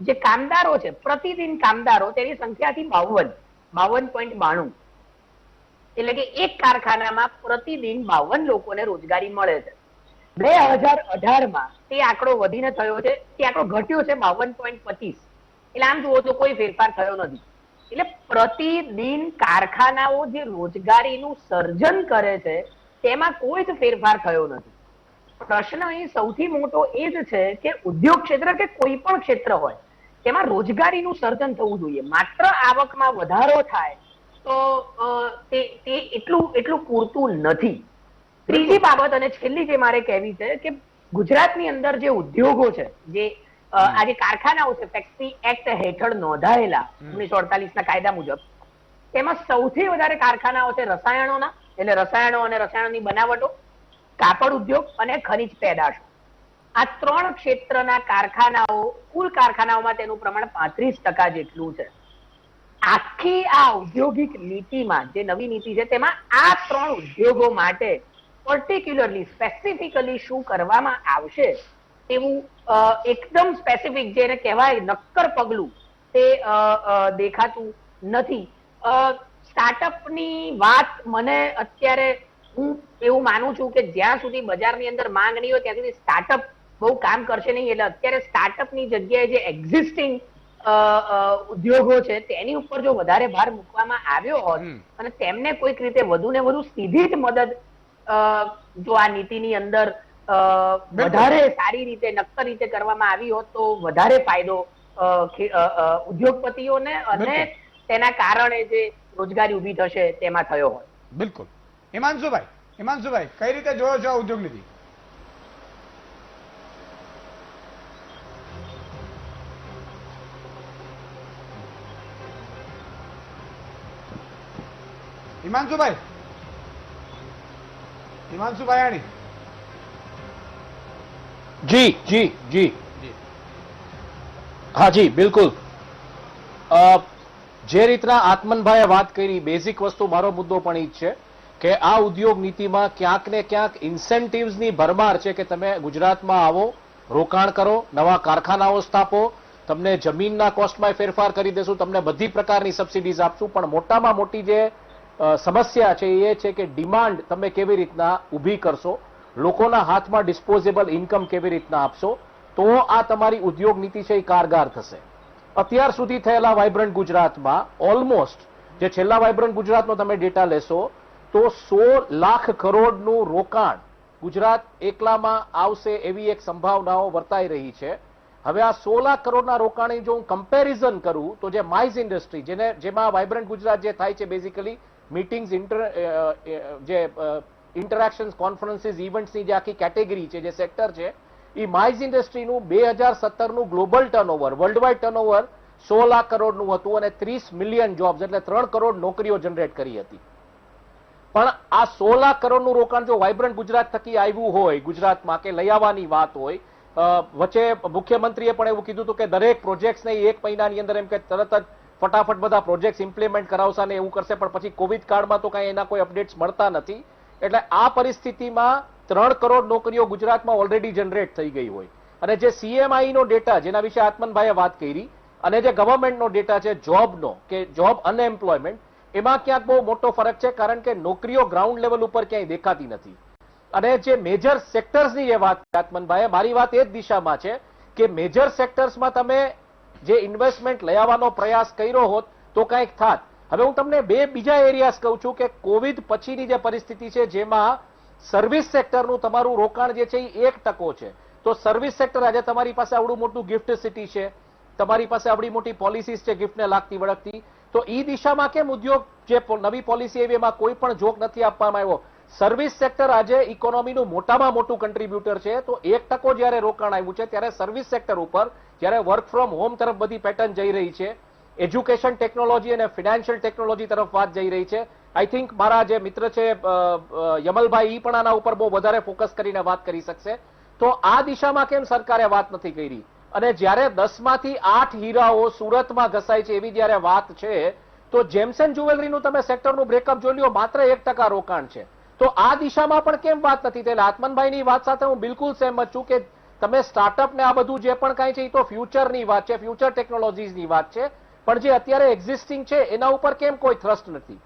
Speaker 3: જે કામદારો છે, પ્રતિદિન કામદારો, તેની સંખ્યા હતી 52.92. એટલે કે એક કારખાનામાં પ્રતિદિન 52 લોકોને રોજગારી મળે છે. 2018માં તે આંકડો વધીને થયો છે, તે આંકડો ઘટ્યો છે 52.25. એટલે આમ જુઓ તો કોઈ ફેરફાર થયો નથી. એટલે પ્રતિદિન કારખાનાઓ જે રોજગારીનું સર્જન કરે છે તેમાં કોઈ જ ફેરફાર થયો નથી. પ્રશ્ન અહીં સૌથી મોટો એ જ છે કે ઉદ્યોગ ક્ષેત્ર કે કોઈ પણ ક્ષેત્ર હોય તેમાં રોજગારીનું સર્જન થવું જોઈએ. માત્ર આવકમાં વધારો થાય તો તે એટલું પૂરતું નથી. ત્રીજી બાબત અને છેલ્લી જે મારે કહેવી છે કે ગુજરાતની અંદર જે ઉદ્યોગો છે, જે આ જે કારખાનાઓ છે ફેક્ટરી એક્ટ હેઠળ નોંધાયેલા 1948ના કાયદા મુજબ, તેમાં સૌથી વધારે કારખાનાઓ છે રસાયણોના, એટલે રસાયણો અને રસાયણોની બનાવટો, કાપડ ઉદ્યોગ અને ખનિજ પેદાશો. આ 3 ક્ષેત્રના કારખાનાઓ, કુલ કારખાનાઓમાં તેનું પ્રમાણ 35% જેટલું છે. આખી આ ઔદ્યોગિક નીતિમાં, જે નવી નીતિ છે તેમાં આ 3 ઉદ્યોગો માટે પર્ટિક્યુલરલી સ્પેસિફિકલી શું કરવામાં આવશે તેવું એકદમ સ્પેસિફિક, જેને કહેવાય નક્કર પગલું, તે દેખાતું નથી. સ્ટાર્ટઅપની વાત મને અત્યારે, હું એવું માનું છું કે જ્યાં સુધી બજારની અંદર માંગ નહીં હોય ત્યાં સુધી સ્ટાર્ટઅપ બહુ કામ કરશે નહીં. એટલે અત્યારે સ્ટાર્ટઅપની જગ્યાએ જે એક્ઝિસ્ટિંગ ઉદ્યોગો છે તેની ઉપર જો વધારે ભાર મૂકવામાં આવ્યો હોત અને તેમને કોઈક રીતે વધુ ને વધુ સીધી જ મદદ જો આ નીતિની અંદર વધારે સારી રીતે, નક્કર રીતે કરવામાં આવી હોત તો વધારે ફાયદો ઉદ્યોગપતિઓને અને તેના કારણે જે રોજગારી ઉભી થશે તેમાં થયો હોય.
Speaker 1: બિલકુલ. હિમાંશુભાઈ, કઈ રીતે જોયો છો આ ઉદ્યોગ નીતિ? હિમાંશુભાઈ આણી.
Speaker 4: જી જી જી હા જી બિલકુલ. જે રીતના આત્મનભાઈએ વાત કરી, બેઝિક વસ્તુ, મારો મુદ્દો પણ ઈ જ છે કે આ ઉદ્યોગ નીતિમાં ક્યાંક ને ક્યાંક ઇન્સેન્ટિવ્સની ભરમાર છે કે તમે ગુજરાતમાં આવો, રોકાણ કરો, નવા કારખાનાઓ સ્થાપો, તમને જમીનના કોસ્ટમાં ફેરફાર કરી દેશું, તમને બધી પ્રકારની સબસિડીઝ આપશું. પણ મોટામાં મોટી જે સમસ્યા છે એ છે કે ડિમાન્ડ તમે કેવી રીતના ઊભી કરશો, લોકોના હાથમાં ડિસ્પોઝેબલ ઇન્કમ કેવી રીતના આપશો, તો આ તમારી ઉદ્યોગ નીતિ છે એ કારગર થશે. અત્યાર સુધી થયેલા વાઇબ્રન્ટ ગુજરાતમાં ઓલમોસ્ટ, જે છેલ્લા વાઇબ્રન્ટ ગુજરાતનો તમે ડેટા લેશો તો 16 લાખ કરોડનું રોકાણ ગુજરાત એકલામાં આવશે એવી એક સંભાવનાઓ વર્તાઈ રહી છે. હવે આ 16 લાખ કરોડના રોકાણની જો હું કમ્પેરિઝન કરું તો જે માઇઝ ઇન્ડસ્ટ્રી, જેમાં વાઇબ્રન્ટ ગુજરાત જે થાય છે બેઝિકલી મીટિંગ્સ, જે ઇન્ટરેક્શન્સ, કોન્ફરન્સીસ, ઇવેન્ટ્સની જે આખી કેટેગરી છે, જે સેક્ટર છે, એ માઇઝ ઇન્ડસ્ટ્રીનું 2017નું ગ્લોબલ ટર્નઓવર, વર્લ્ડવાઇડ ટર્નઓવર 16 લાખ કરોડનું હતું અને 30 મિલિયન જોબ્સ, એટલે 3 કરોડ નોકરીઓ જનરેટ કરી હતી. પણ આ 16 લાખ કરોડનું રોકાણ જો વાઇબ્રન્ટ ગુજરાત થકી આવ્યું હોય ગુજરાતમાં, કે લઈ આવવાની વાત હોય, વચ્ચે મુખ્યમંત્રીએ પણ એવું કીધું હતું કે દરેક પ્રોજેક્ટ્સને 1 મહિનાની અંદર એમ કે તરત જ ફટાફટ બધા પ્રોજેક્ટ્સ ઇમ્પ્લિમેન્ટ કરાવશે ને એવું કરશે, પણ પછી કોવિડ કાળમાં તો કાંઈ એના કોઈ અપડેટ્સ મળતા નથી. એટલે આ પરિસ્થિતિમાં 3 કરોડ નોકરીઓ ગુજરાતમાં ઓલરેડી જનરેટ થઈ ગઈ હોય અને જે CMI નો ડેટા, જેના વિશે આત્મનભાઈએ વાત કરી, અને જે ગવર્મેન્ટનો ડેટા છે જોબનો, કે જોબ અનએમ્પ્લોયમેન્ટ, એમાં ક્યાંક બહુ મોટો ફરક છે, કારણ કે નોકરીઓ ગ્રાઉન્ડ લેવલ ઉપર ક્યાંય દેખાતી નથી. અને જે મેજર સેક્ટર્સની જે વાત આત્મનભાઈએ, મારી વાત એ જ દિશામાં છે કે મેજર સેક્ટર્સમાં તમે જે ઇન્વેસ્ટમેન્ટ લઈ આવવાનો પ્રયાસ કર્યો હોત તો કંઈક થાત. હવે હું તમને 2 બીજા એરિયાસ કહું છું કે કોવિડ પછીની જે પરિસ્થિતિ છે જેમાં સર્વિસ સેક્ટરનું તમારું રોકાણ જે છે એ 1% છે. તો સર્વિસ સેક્ટર, આજે તમારી પાસે આવડું મોટું ગિફ્ટ સિટી છે, તમારી પાસે આવડી મોટી પોલિસીસ છે ગિફ્ટને લાગતી વળગતી, તો એ દિશામાં કેમ ઉદ્યોગ, જે નવી પોલિસી આવી એમાં કોઈ પણ જોક નથી આપવામાં આવ્યો. સર્વિસ સેક્ટર આજે ઇકોનોમીનું મોટામાં મોટું કન્ટ્રીબ્યુટર છે. તો 1% જ્યારે રોકાણ આવ્યું છે ત્યારે સર્વિસ સેક્ટર ઉપર, જ્યારે વર્ક ફ્રોમ હોમ તરફ બધી પેટર્ન જઈ રહી છે, એજ્યુકેશન ટેકનોલોજી અને ફિનાન્શિયલ ટેકનોલોજી તરફ વાત જઈ રહી છે. આઈ થિંક મારા જે મિત્ર છે યમલભાઈ, પણ આના ઉપર બહુ વધારે ફોકસ કરીને વાત કરી શકશે. તો આ દિશામાં કેમ સરકારે વાત નથી કરી? અને જ્યારે 10માંથી 8 હીરાઓ સુરતમાં ઘસાય છે એવી જ્યારે વાત છે, તો જેમ્સન જ્વેલરીનું તમે સેક્ટરનું બ્રેકઅપ જોઈ લો, માત્ર 1% રોકાણ છે. તો આ દિશામાં પણ કેમ વાત નથી થઈ? આત્મનભાઈની વાત સાથે હું બિલકુલ સહેમત છું કે તમે સ્ટાર્ટઅપ ને આ બધું જે પણ કાંઈ છે એ તો ફ્યુચરની વાત છે, ફ્યુચર ટેકનોલોજીસની વાત છે, પણ જે અત્યારે એક્ઝિસ્ટિંગ છે એના ઉપર કેમ કોઈ થ્રસ્ટ નથી?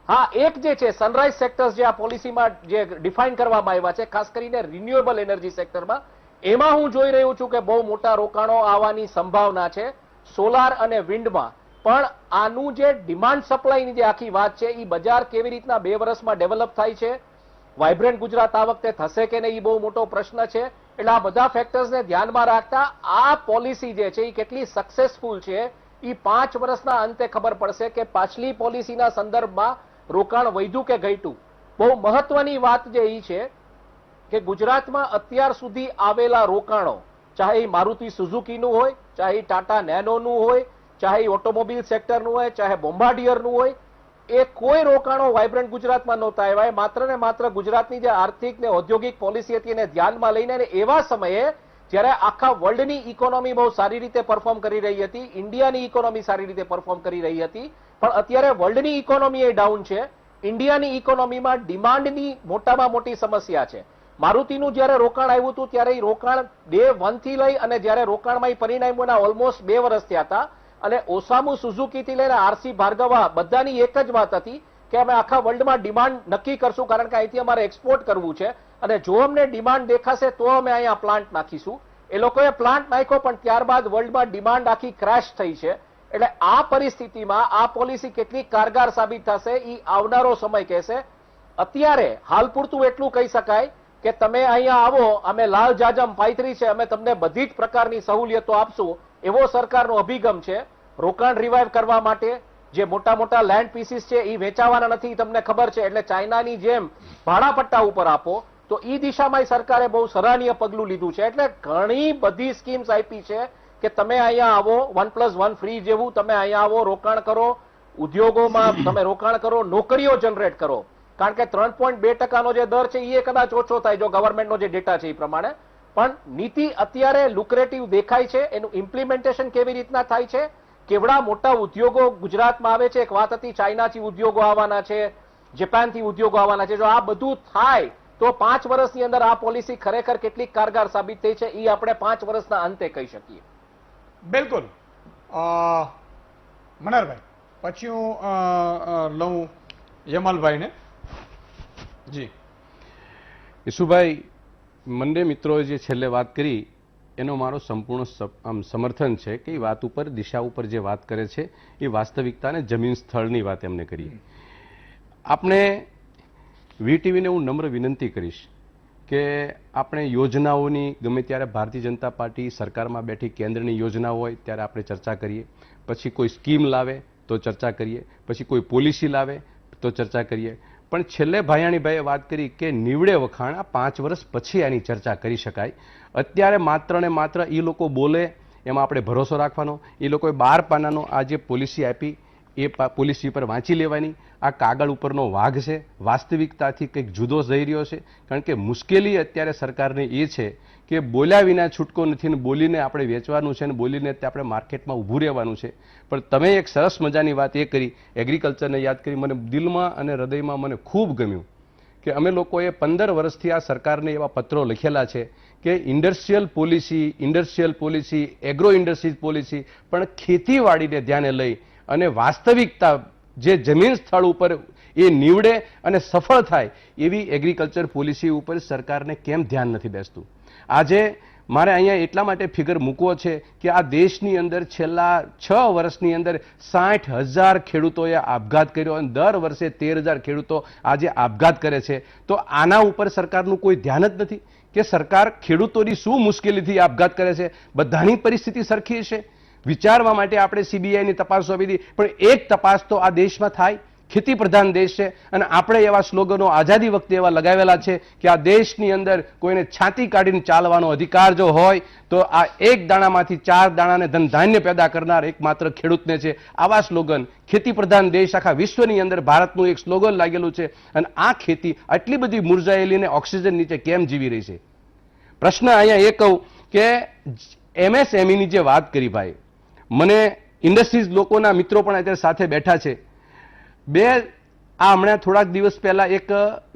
Speaker 4: હા, એક જે છે સનરાઈઝ સેક્ટર્સ, જે આ પોલિસીમાં જે ડિફાઇન કરવામાં આવ્યા છે, ખાસ કરીને રિન્યુએબલ એનર્જી સેક્ટરમાં, એમાં હું જોઈ રહ્યો છું કે બહુ મોટા રોકાણો આવવાની સંભાવના છે, સોલાર અને વિન્ડમાં. પણ આનું જે ડિમાન્ડ સપ્લાયની જે આખી વાત છે એ બજાર કેવી રીતના 2 વર્ષમાં ડેવલપ થાય છે, વાઇબ્રન્ટ ગુજરાત આ વખતે થશે કે નહીં, એ બહુ મોટો પ્રશ્ન છે. એટલે આ બધા ફેક્ટર્સને ધ્યાનમાં રાખતા આ પોલિસી જે છે એ કેટલી સક્સેસફુલ છે એ 5 વર્ષના અંતે ખબર પડશે કે પાછલી પોલિસીના સંદર્ભમાં રોકાણ વધ્યું કે ઘટ્યું. બહુ મહત્વની વાત જે એ છે કે ગુજરાતમાં અત્યાર સુધી આવેલા રોકાણો, ચાહે એ મારુતિ સુઝુકીનું હોય, ચાહે ટાટા નેનોનું હોય, ચાહે ઓટોમોબાઈલ સેક્ટરનું હોય, ચાહે બોમ્બાર્ડિયરનું હોય, એ કોઈ રોકાણો વાઇબ્રન્ટ ગુજરાતમાં નહોતા આવ્યા. એ માત્ર ને માત્ર ગુજરાતની જે આર્થિક ને ઔદ્યોગિક પોલિસી હતી એને ધ્યાનમાં લઈને અને એવા સમયે જ્યારે આખા વર્લ્ડની ઇકોનોમી બહુ સારી રીતે પરફોર્મ કરી રહી હતી, ઇન્ડિયાની ઇકોનોમી સારી રીતે પરફોર્મ કરી રહી હતી, પણ અત્યારે વર્લ્ડની ઇકોનોમી એ ડાઉન છે. ઇન્ડિયાની ઇકોનોમીમાં ડિમાન્ડની મોટામાં મોટી સમસ્યા છે. મારુતિનું જ્યારે રોકાણ આવ્યું હતું ત્યારે એ રોકાણ ડે 1 થી લઈ અને જ્યારે રોકાણમાં પરિણામોના ઓલમોસ્ટ 2 વર્ષ થયા હતા. અને ઓસામુ સુઝુકીથી લઈને આરસી ભાર્ગવા બધાની એક જ વાત હતી કે અમે આખા વર્લ્ડમાં ડિમાન્ડ નક્કી કરશું, કારણ કે અહીંથી અમારે એક્સપોર્ટ કરવું છે અને જો અમને ડિમાન્ડ દેખાશે તો અમે અહીંયા પ્લાન્ટ નાખીશું. એ લોકોએ પ્લાન્ટ નાખ્યો પણ ત્યારબાદ વર્લ્ડમાં ડિમાન્ડ આખી ક્રેશ થઈ છે. એટલે આ પરિસ્થિતિમાં આ પોલિસી કેટલી કારગર સાબિત થશે એ આવનારો સમય કહેશે. અત્યારે હાલ પૂરતું એટલું કહી શકાય કે તમે અહીંયા આવો, અમે લાલ જાજમ પાયત્રી છે, અમે તમને બધી જ પ્રકારની સહુલિયતો આપશું, એવો સરકારનો અભિગમ છે. રોકાણ રિવાઇવ કરવા માટે જે મોટા મોટા લેન્ડ પીસીસ છે એ વેચાવાના નથી, તમને ખબર છે, એટલે ચાઇનાની જેમ ભાડાપટ્ટા ઉપર આપો, તો એ દિશામાં સરકારે બહુ સરાહનીય પગલું લીધું છે. એટલે ઘણી બધી સ્કીમ્સ આપી છે કે તમે અહીંયા આવો, 1+1 ફ્રી જેવું, તમે અહીંયા આવો, રોકાણ કરો, ઉદ્યોગોમાં તમે રોકાણ કરો, નોકરીઓ જનરેટ કરો. કારણ કે 3.2% જે દર છે એ કદાચ ઓછો થાય જો ગવર્મેન્ટનો જે ડેટા છે એ પ્રમાણે. પણ નીતિ અત્યારે લુક્રેટિવ દેખાય છે. એનું ઇમ્પ્લિમેન્ટેશન કેવી રીતના થાય છે, કેવડા મોટા ઉદ્યોગો ગુજરાતમાં આવે છે. એક વાત હતી ચાઇનાથી ઉદ્યોગો આવવાના છે, જાપાનથી ઉદ્યોગો આવવાના છે. જો આ બધું થાય તો 5 વર્ષની અંદર આ પોલિસી ખરેખર કેટલી કારગર સાબિત થઈ છે એ આપણે 5 વર્ષના અંતે કહી શકીએ.
Speaker 1: બિલકુલ. મનહરભાઈ, પછી હું લઉં યમલભાઈને. જી
Speaker 5: ઈશુભાઈ, મંડે મિત્રોએ જે છેલ્લે વાત કરી એનો મારો સંપૂર્ણ સમર્થન છે કે એ વાત ઉપર, દિશા ઉપર જે વાત કરે છે એ વાસ્તવિકતા અને જમીન સ્થળની વાત એમને કરી. આપણે વીટીવીને હું નમ્ર વિનંતી કરીશ કે આપણે યોજનાઓની ગમે ત્યારે ભારતીય જનતા પાર્ટી સરકારમાં બેઠી કેન્દ્રની યોજના હોય ત્યારે આપણે ચર્ચા કરીએ, પછી કોઈ સ્કીમ લાવે તો ચર્ચા કરીએ, પછી કોઈ પોલિસી લાવે તો ચર્ચા કરીએ. પણ છેલ્લે ભાયાણીભાઈએ વાત કરી કે નીવડે વખાણ આ 5 વર્ષ પછી આની ચર્ચા કરી શકાય. અત્યારે માત્ર ને માત્ર એ લોકો બોલે એમાં આપણે ભરોસો રાખવાનો. એ લોકોએ 12 પાનાનો આ જે પોલિસી આપી એ પોલિસી પર વાંચી લેવાની. આ કાગળ ઉપરનો વાઘ છે, વાસ્તવિકતાથી કંઈક જુદો જઈ રહ્યો છે. કારણ કે મુશ્કેલી અત્યારે સરકારને એ છે કે બોલ્યા વિના છૂટકો નથી ને બોલીને આપણે વેચવાનું છે ને બોલીને આપણે માર્કેટમાં ઊભું રહેવાનું છે. પણ તમે એક સરસ મજાની વાત એ કરી, એગ્રીકલ્ચરને યાદ કરી, મને દિલમાં અને હૃદયમાં મને ખૂબ ગમ્યું કે અમે લોકોએ 15 વર્ષથી આ સરકારને એવા પત્રો લખેલા છે કે industrial policy, agro industries policy, પણ ખેતીવાડીને ધ્યાને લઈ અને વાસ્તવિકતા જે જમીન સ્થળ ઉપર એ નીવડે અને સફળ થાય એવી એગ્રીકલ્ચર પોલિસી ઉપર સરકારને કેમ ધ્યાન નથી બેસતું. આજે મારે અહીંયા એટલા માટે ફિગર મૂકવો છે કે આ દેશની અંદર છેલ્લા 6 વર્ષની અંદર 60,000 ખેડૂતોએ આપઘાત કર્યો અને દર વર્ષે 13,000 ખેડૂતો આજે આપઘાત કરે છે. તો આના ઉપર સરકારનું કોઈ ધ્યાન જ નથી કે સરકાર ખેડૂતોની શું મુશ્કેલીથી આપઘાત કરે છે. બધાની પરિસ્થિતિ સરખી છે. વિચારવા માટે આપણે સીબીઆઈની તપાસ આપી હતી, પણ એક તપાસ તો આ દેશમાં થાય. ખેતી પ્રધાન દેશ છે અને આપણે એવા સ્લોગનો આઝાદી વખતે એવા લગાવેલા છે કે આ દેશની અંદર કોઈને છાતી કાઢીને ચાલવાનો અધિકાર જો હોય તો આ એક દાણામાંથી 4 દાણાને ધન ધાન્ય પેદા કરનાર એકમાત્ર ખેડૂતને છે. આવા સ્લોગન, ખેતી પ્રધાન દેશ આખા વિશ્વની અંદર ભારતનું એક સ્લોગન લાગેલું છે. અને આ ખેતી આટલી બધી મુરઝાયેલી ને ઓક્સિજન નીચે કેમ જીવી રહી છે? પ્રશ્ન અહીંયા એ કહું કે એમએસએમઈની જે વાત કરી ભાઈ, મને ઇન્ડસ્ટ્રીઝ લોકોના મિત્રો પણ અત્યારે સાથે બેઠા છે. હમણાં થોડાક દિવસ પહેલા એક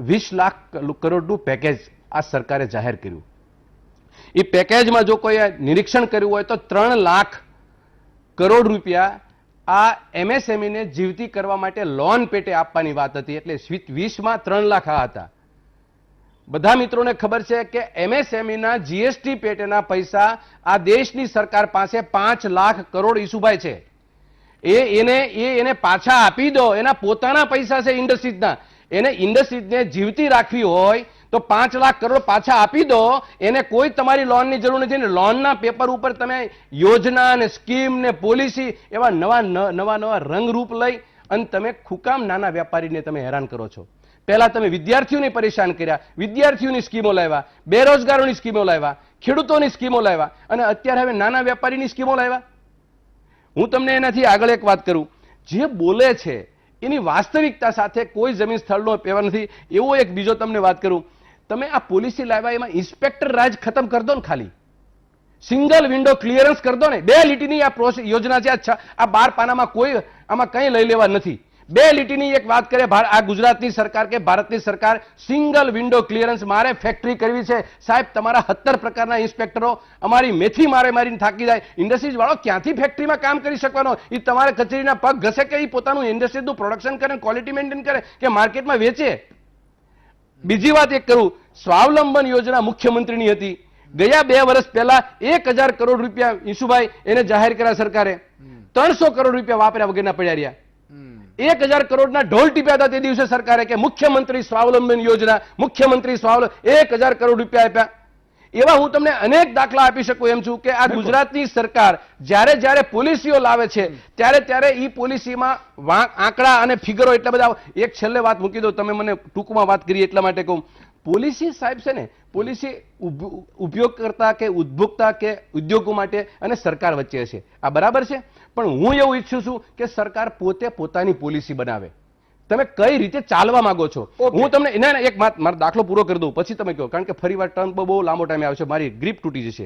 Speaker 5: 20 લાખ કરોડનું પેકેજ આ સરકારે જાહેર કર્યું. એ પેકેજમાં જો કોઈ નિરીક્ષણ કર્યું હોય તો 3 લાખ કરોડ રૂપિયા આ એમએસએમઈને જીવતી કરવા માટે લોન પેટે આપવાની વાત હતી. એટલે 20માં 3 લાખ આ હતા. બધા મિત્રોને ખબર છે કે એમએસએમઈના જીએસટી પેટેના પૈસા આ દેશની સરકાર પાસે 5 લાખ કરોડ ઈસુભાઈ છે. એને પાછા આપી દો. એના પોતાના પૈસા છે ઇન્ડસ્ટ્રીઝના. એને ઇન્ડસ્ટ્રીઝને જીવતી રાખવી હોય તો 5 લાખ કરોડ પાછા આપી દો. એને કોઈ તમારી લોનની જરૂર નથી. ને લોનના પેપર ઉપર તમે યોજના ને સ્કીમ ને પોલિસી એવા નવા રંગરૂપ લઈ અને તમે ખુકામ નાના વેપારીને તમે હેરાન કરો છો. પહેલા તમે વિદ્યાર્થીઓને પરેશાન કર્યા, વિદ્યાર્થીઓની સ્કીમો લાવ્યા, બેરોજગારોની સ્કીમો લાવ્યા, ખેડૂતોની સ્કીમો લાવ્યા અને અત્યારે હવે નાના વેપારીની સ્કીમો લાવ્યા. હું તમને એનાથી આગળ એક વાત કરું. જે બોલે છે એની વાસ્તવિકતા સાથે કોઈ જમીન સ્થળનો પેવા નથી. એવો એક બીજો તમને વાત કરું, તમે આ પોલિસી લાવ્યા એમાં ઇન્સ્પેક્ટર રાજ ખતમ કરી દો ને, ખાલી સિંગલ વિન્ડો ક્લિયરન્સ કરી દો ને. 2 લીટીની આ યોજના છે. આ 12 પાનામાં કોઈ આમાં કંઈ લઈ લેવા નથી. 2 લીટીની એક વાત કરે આ ગુજરાતની સરકાર કે ભારતની સરકાર, સિંગલ વિન્ડો ક્લિયરન્સ. મારે ફેક્ટરી કરવી છે સાહેબ, તમારા 17 પ્રકારના ઇન્સ્પેક્ટરો અમારી મેથી મારીને થાકી જાય. ઇન્ડસ્ટ્રીઝ વાળો ક્યાંથી ફેક્ટરીમાં કામ કરી શકવાનો? એ તમારે કચેરીના પગ ઘસે કે એ પોતાનું ઇન્ડસ્ટ્રીઝનું પ્રોડક્શન કરે, ક્વોલિટી મેન્ટેન કરે કે માર્કેટમાં વેચે? બીજી વાત એક કરું, સ્વાવલંબન યોજના મુખ્યમંત્રીની હતી. ગયા 2 વર્ષ પહેલા 1000 કરોડ રૂપિયા ઈશુભાઈ એને જાહેર કર્યા સરકારે. 300 કરોડ રૂપિયા વાપર્યા વગરના પડ્યા રહ્યા. 1000 કરોડના ઢોલ ટીપ્યા હતા તે દિવસે સરકારે કે મુખ્યમંત્રી સ્વાવલંબન યોજના, મુખ્યમંત્રી સ્વાવલંબન. 1000 કરોડ રૂપિયા આપ્યા. એવા હું તમને અનેક દાખલા આપી શકું એમ છું કે આ ગુજરાતની સરકાર જ્યારે પોલિસીઓ લાવે છે ત્યારે એ પોલિસીમાં આંકડા અને ફિગરો એટલા બધા. એક છેલ્લે વાત મૂકી દો, તમે મને ટૂંકમાં વાત કરી એટલા માટે કહું. પોલિસી સાહેબ છે ને, પોલિસી ઉપયોગકર્તા કે ઉપભોક્તા કે ઉદ્યોગો માટે અને સરકાર વચ્ચે છે, આ બરાબર છે. પણ હું એવું ઈચ્છું છું કે સરકાર પોતે પોતાની પોલિસી બનાવે. તમે કઈ રીતે ચાલવા માંગો છો? હું તમને ના એક મારો દાખલો પૂરો કરી દઉં પછી તમે કહો, કારણ કે ફરી વાર ટર્મ બહુ લાંબો ટાઈમ આવશે, મારી ગ્રીપ તૂટી જશે.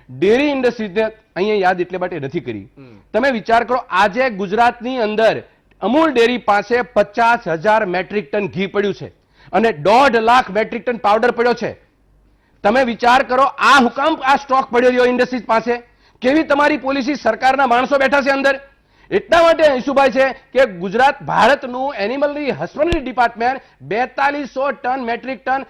Speaker 5: ડેરી ઇન્ડસ્ટ્રીઝને અહીંયા યાદ એટલે માટે નથી કરી. તમે વિચાર કરો, આજે ગુજરાતની અંદર અમૂલ ડેરી પાસે 50,000 મેટ્રિક ટન ઘી પડ્યું છે અને 1.5 લાખ મેટ્રિક ટન પાવડર પડ્યો છે. તમે વિચાર કરો, આ હુકમ આ સ્ટોક પડ્યો રહ્યો ઇન્ડસ્ટ્રીઝ પાસે? કેવી તમારી પોલિસી? સરકારના માણસો બેઠા છે અંદર. એટલા માટે ઈશુભાઈ છે કે ગુજરાત ભારતનું એનિમલની husbandry department 4200 ton metric ton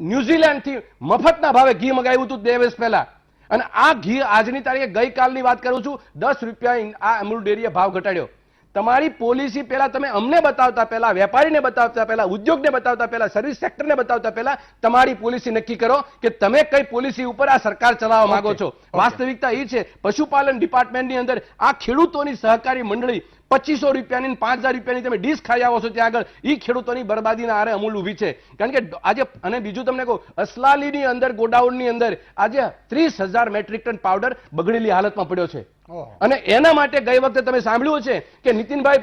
Speaker 5: ન્યુઝીલેન્ડથી મફતના ભાવે ઘી મગાવ્યું હતું 2 વર્ષ પહેલા. અને આ ઘી આજની તારીખે ગઈકાલની વાત કરું છું, 10 રૂપિયા આ અમૂલ ડેરીએ ભાવ ઘટાડ્યો. તમારી પોલિસી પહેલા તમે અમને બતાવતા પહેલા, વેપારીને બતાવતા પહેલા, ઉદ્યોગને બતાવતા પહેલા, સર્વિસ સેક્ટરને બતાવતા પહેલા તમારી પોલિસી નક્કી કરો કે તમે કઈ પોલિસી ઉપર આ સરકાર ચલાવવા માંગો છો. વાસ્તવિકતા એ છે, પશુપાલન ડિપાર્ટમેન્ટની અંદર આ ખેડૂતોની સહકારી મંડળી 2500 રૂપિયાની 5000 રૂપિયાની તમે ડીશ ખાઈ આવો છો ત્યાં આગળ. એ ખેડૂતોની બરબાદીના આરે અમૂલ ઊભી છે. કારણ કે આજે, અને બીજું તમને કહું, અસલાલીની અંદર ગોડાઉનની અંદર આજે 30,000 મેટ્રિક ટન પાવડર બગડેલી હાલતમાં પડ્યો છે. અને એના માટે ગઈ વખતે તમે સાંભળ્યું છે કે નીતિનભાઈ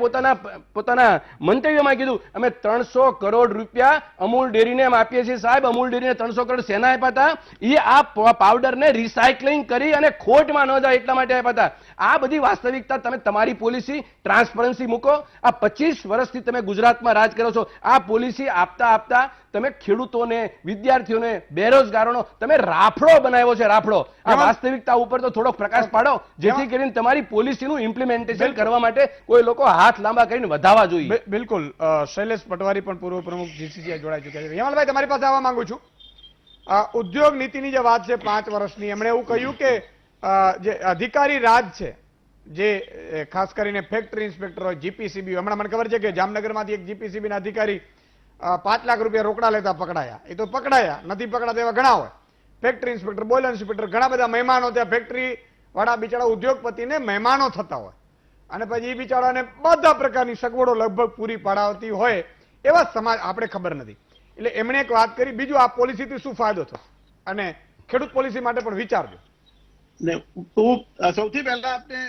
Speaker 5: પોતાના મંતવ્યમાં કીધું અમે 300 કરોડ રૂપિયા અમૂલ ડેરીને એમ આપીએ છીએ. સાહેબ, અમૂલ ડેરીને 300 કરોડ સેના આપ્યા હતા? એ આ પાવડરને રિસાયકલિંગ કરી અને ખોટમાં ન જાય એટલા માટે આપ્યા હતા. આ બધી વાસ્તવિકતા તમે તમારી પોલિસી ટ્રાન્સપરન્સી મૂકો. આ 25 વર્ષથી તમે ગુજરાતમાં રાજ કરો છો. આ પોલિસી આપતા તમે ખેડૂતોને, વિદ્યાર્થીઓને, બેરોજગારોનો તમે રાફડો બનાવ્યો છે, રાફડો. આ વાસ્તવિકતા ઉપર તો થોડોક પ્રકાશ પાડો, જેથી કરીને તમારી પોલિસીનું ઇમ્પ્લિમેન્ટેશન કરવા માટે કોઈ લોકો હાથ લાંબા કરીને વધાવવા જોઈએ.
Speaker 1: બિલકુલ. શૈલેષ પટવારી પણ પૂર્વ પ્રમુખ જીસીસી જોડાઈ ચુક્યા છે. યમલભાઈ, તમારી પાસે આવવા માંગુ છું. ઉદ્યોગ નીતિની જે વાત છે 5 વર્ષની, એમણે એવું કહ્યું કે જે અધિકારી રાજ છે, જે ખાસ કરીને ફેક્ટરી ઇન્સ્પેક્ટર હોય, જીપીસીબી, હમણાં મને ખબર છે કે જામનગરમાંથી એક જીપીસીબી ના અધિકારી 5 લાખ રૂપિયા રોકડા લેતા પકડાયા. એ તો પકડાયા, નથી પકડાતા એવા ઘણા હોય. ફેક્ટરી ઇન્સ્પેક્ટર, બોઇલર ઇન્સ્પેક્ટર, ઘણા બધા મહેમાનો ત્યાં ફેક્ટરી વાળા બિચારા ઉદ્યોગપતિને મહેમાનો થતા હોય અને પછી એ બિચારાને બધા પ્રકારની સગવડો લગભગ પૂરી પાડતી હોય એવા સમાજ આપણે ખબર નથી. એટલે એમણે એક વાત કરી. બીજું, આ પોલિસીથી શું ફાયદો થશે અને ખેડૂત પોલિસી માટે પણ વિચારજો.
Speaker 6: હું સૌથી પહેલા આપણે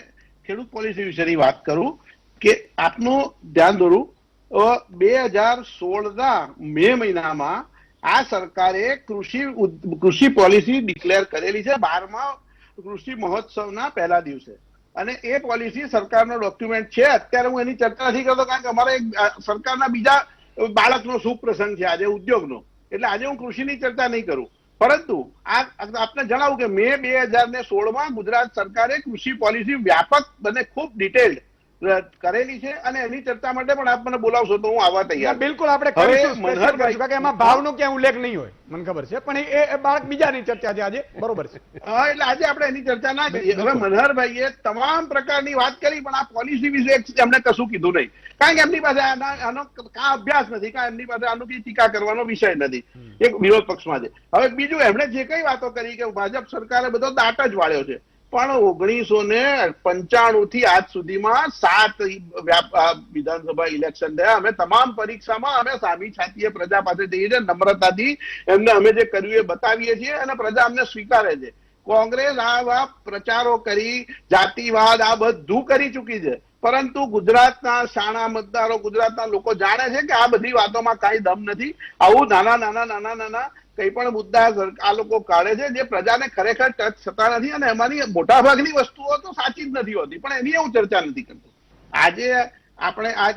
Speaker 6: ખેડૂત પોલિસી વિશેની વાત કરું કે આપનું ધ્યાન દોરું. 2016ના મે મહિનામાં આ સરકારે કૃષિ પોલિસી ડિક્લેર કરેલી છે 12મા કૃષિ મહોત્સવના પહેલા દિવસે. અને એ પોલિસી સરકારનો ડોક્યુમેન્ટ છે. અત્યારે હું એની ચર્ચા નથી કરતો કારણ કે અમારે સરકારના બીજા બાળકનો શુભ પ્રસંગ છે આજે, ઉદ્યોગનો. એટલે આજે હું કૃષિની ચર્ચા નહીં કરું. પરંતુ આપને જણાવું કે મે 2016માં ગુજરાત સરકારે કૃષિ પોલિસી વ્યાપક અને ખૂબ ડિટેલ્ડ કરેલી છે અને એની ચર્ચા માટે પણ આપ મને બોલાવશો તો હું આવવા તૈયાર.
Speaker 1: બિલકુલ, આપણે કરીશું. એમાં ભાવનો ક્યાં ઉલ્લેખ નહીં હોય, મને ખબર છે, પણ એ બાળક બીજાની ચર્ચા છે આજે. બરોબર છે.
Speaker 6: હા, એટલે આજે આપણે એની ચર્ચા ના કરીએ. હવે મનહરભાઈએ તમામ પ્રકારની વાત કરી પણ આ પોલિસી વિશે એમને કશું કીધું નહીં. કારણ કે એમની પાસે આનો કાં અભ્યાસ નથી, કાં એમની પાસે આનો કઈ ટીકા કરવાનો વિષય નથી. એક વિરોધ પક્ષમાં છે. હવે બીજું, એમણે જે કઈ વાતો કરી કે ભાજપ સરકારે બધો દાટ જ વાળ્યો છે, પણ 1995 થી આજ સુધીમાં 7 વિધાનસભા ઇલેક્શન થયા. અમે તમામ પરીક્ષામાં અમે સામી છાતીએ પ્રજા પાસે જઈએ છીએ, નમ્રતાથી એમને અમે જે કર્યું એ બતાવીએ છીએ અને પ્રજા અમને સ્વીકારે છે. કોંગ્રેસ આવા પ્રચારો કરી, જાતિવાદ, આ બધું કરી ચૂકી છે, પરંતુ ગુજરાતના શાણા મતદારો, ગુજરાતના લોકો જાણે છે કે આ બધી વાતોમાં કાંઈ દમ નથી. આવું નાના કઈ પણ મુદ્દા આ લોકો કાઢે છે જે પ્રજાને ખરેખર ટચ થતા નથી, અને એમાંની મોટાભાગની વસ્તુઓ તો સાચી જ નથી હોતી, પણ એની હું ચર્ચા નથી કરતો. આજે આપણે આ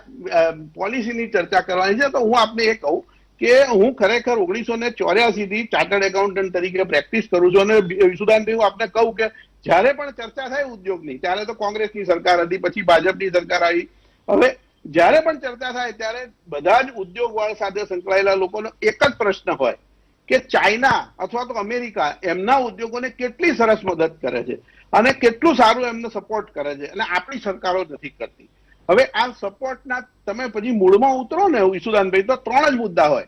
Speaker 6: પોલિસીની ચર્ચા કરવાની છે, તો હું આપને એ કહું કે હું ખરેખર 1984 થી ચાર્ટર્ડ એકાઉન્ટન્ટ તરીકે પ્રેક્ટિસ કરું છું, અને વિસુદાનભાઈ હું આપને કહું કે જ્યારે પણ ચર્ચા થાય ઉદ્યોગની, ત્યારે તો કોંગ્રેસની સરકાર હતી, પછી ભાજપની સરકાર આવી. હવે જ્યારે પણ ચર્ચા થાય ત્યારે બધા જ ઉદ્યોગ વાળ સાથે સંકળાયેલા લોકોનો એક જ પ્રશ્ન હોય કે ચાઇના અથવા તો અમેરિકા એમના ઉદ્યોગોને કેટલી સરસ મદદ કરે છે અને કેટલું સારું એમને સપોર્ટ કરે છે, અને આપણી સરકારો નથી કરતી. હવે આ સપોર્ટના તમે પછી મૂળમાં ઉતરો ને વિસુદાનભાઈ, તો 3 જ મુદ્દા હોય.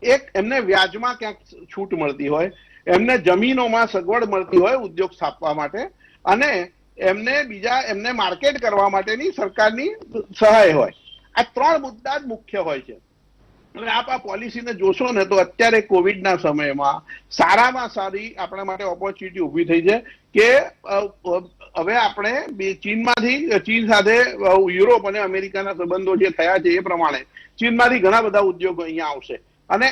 Speaker 6: એક, એમને વ્યાજમાં ક્યાંક છૂટ મળતી હોય, એમને જમીનોમાં સગવડ મળતી હોય ઉદ્યોગ સ્થાપવા માટે, અને એમને માર્કેટ કરવા માટેની સરકારની સહાય હોય. આ 3 મુદ્દા જ મુખ્ય હોય છે. અને આપ આ પોલિસીને જોશો ને તો અત્યારે કોવિડના સમયમાં સારામાં સારી આપણા માટે ઓપોર્ચ્યુનિટી ઊભી થઈ છે કે હવે આપણે ચીન સાથે યુરોપ અને અમેરિકાના સંબંધો જે થયા છે એ પ્રમાણે ચીનમાંથી ઘણા બધા ઉદ્યોગો અહીંયા આવશે, અને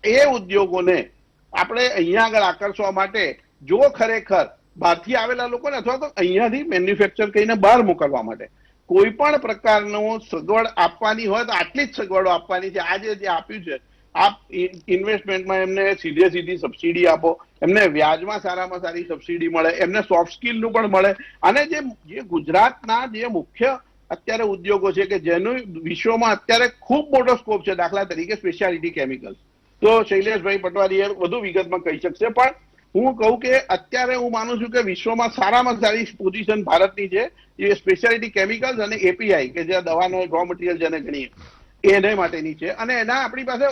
Speaker 6: એ ઉદ્યોગોને આપણે અહીંયા આગળ આકર્ષવા માટે જો ખરેખર બહારથી આવેલા લોકોને અથવા તો અહીંયાથી મેન્યુફેક્ચર કરીને બહાર મોકલવા માટે કોઈ પણ પ્રકારનો સગવડ આપવાની હોય તો આટલી જ સગવડો આપવાની છે. આજે જે આપ્યું છે, આપ ઇન્વેસ્ટમેન્ટમાં એમને સીધી સબસિડી આપો, એમને વ્યાજમાં સારામાં સારી સબસિડી મળે, એમને સોફ્ટ સ્કિલનું પણ મળે, અને જે ગુજરાતના જે મુખ્ય અત્યારે ઉદ્યોગો છે કે જેનું વિશ્વમાં અત્યારે ખૂબ મોટો સ્કોપ છે, દાખલા તરીકે સ્પેશિયાલિટી કેમિકલ્સ, તો શૈલેષભાઈ પટવારી એ વધુ વિગતમાં કહી શકશે, પણ હું કહું કે અત્યારે હું માનું છું કે વિશ્વમાં સારામાં સારી પોઝિશન ભારતની છે એ સ્પેશિયાલિટી કેમિકલ્સ અને એપીઆઈ કે જે દવાનો રો મટીરિયલ જેને ગણીએ એને માટેની છે, અને એના આપણી પાસે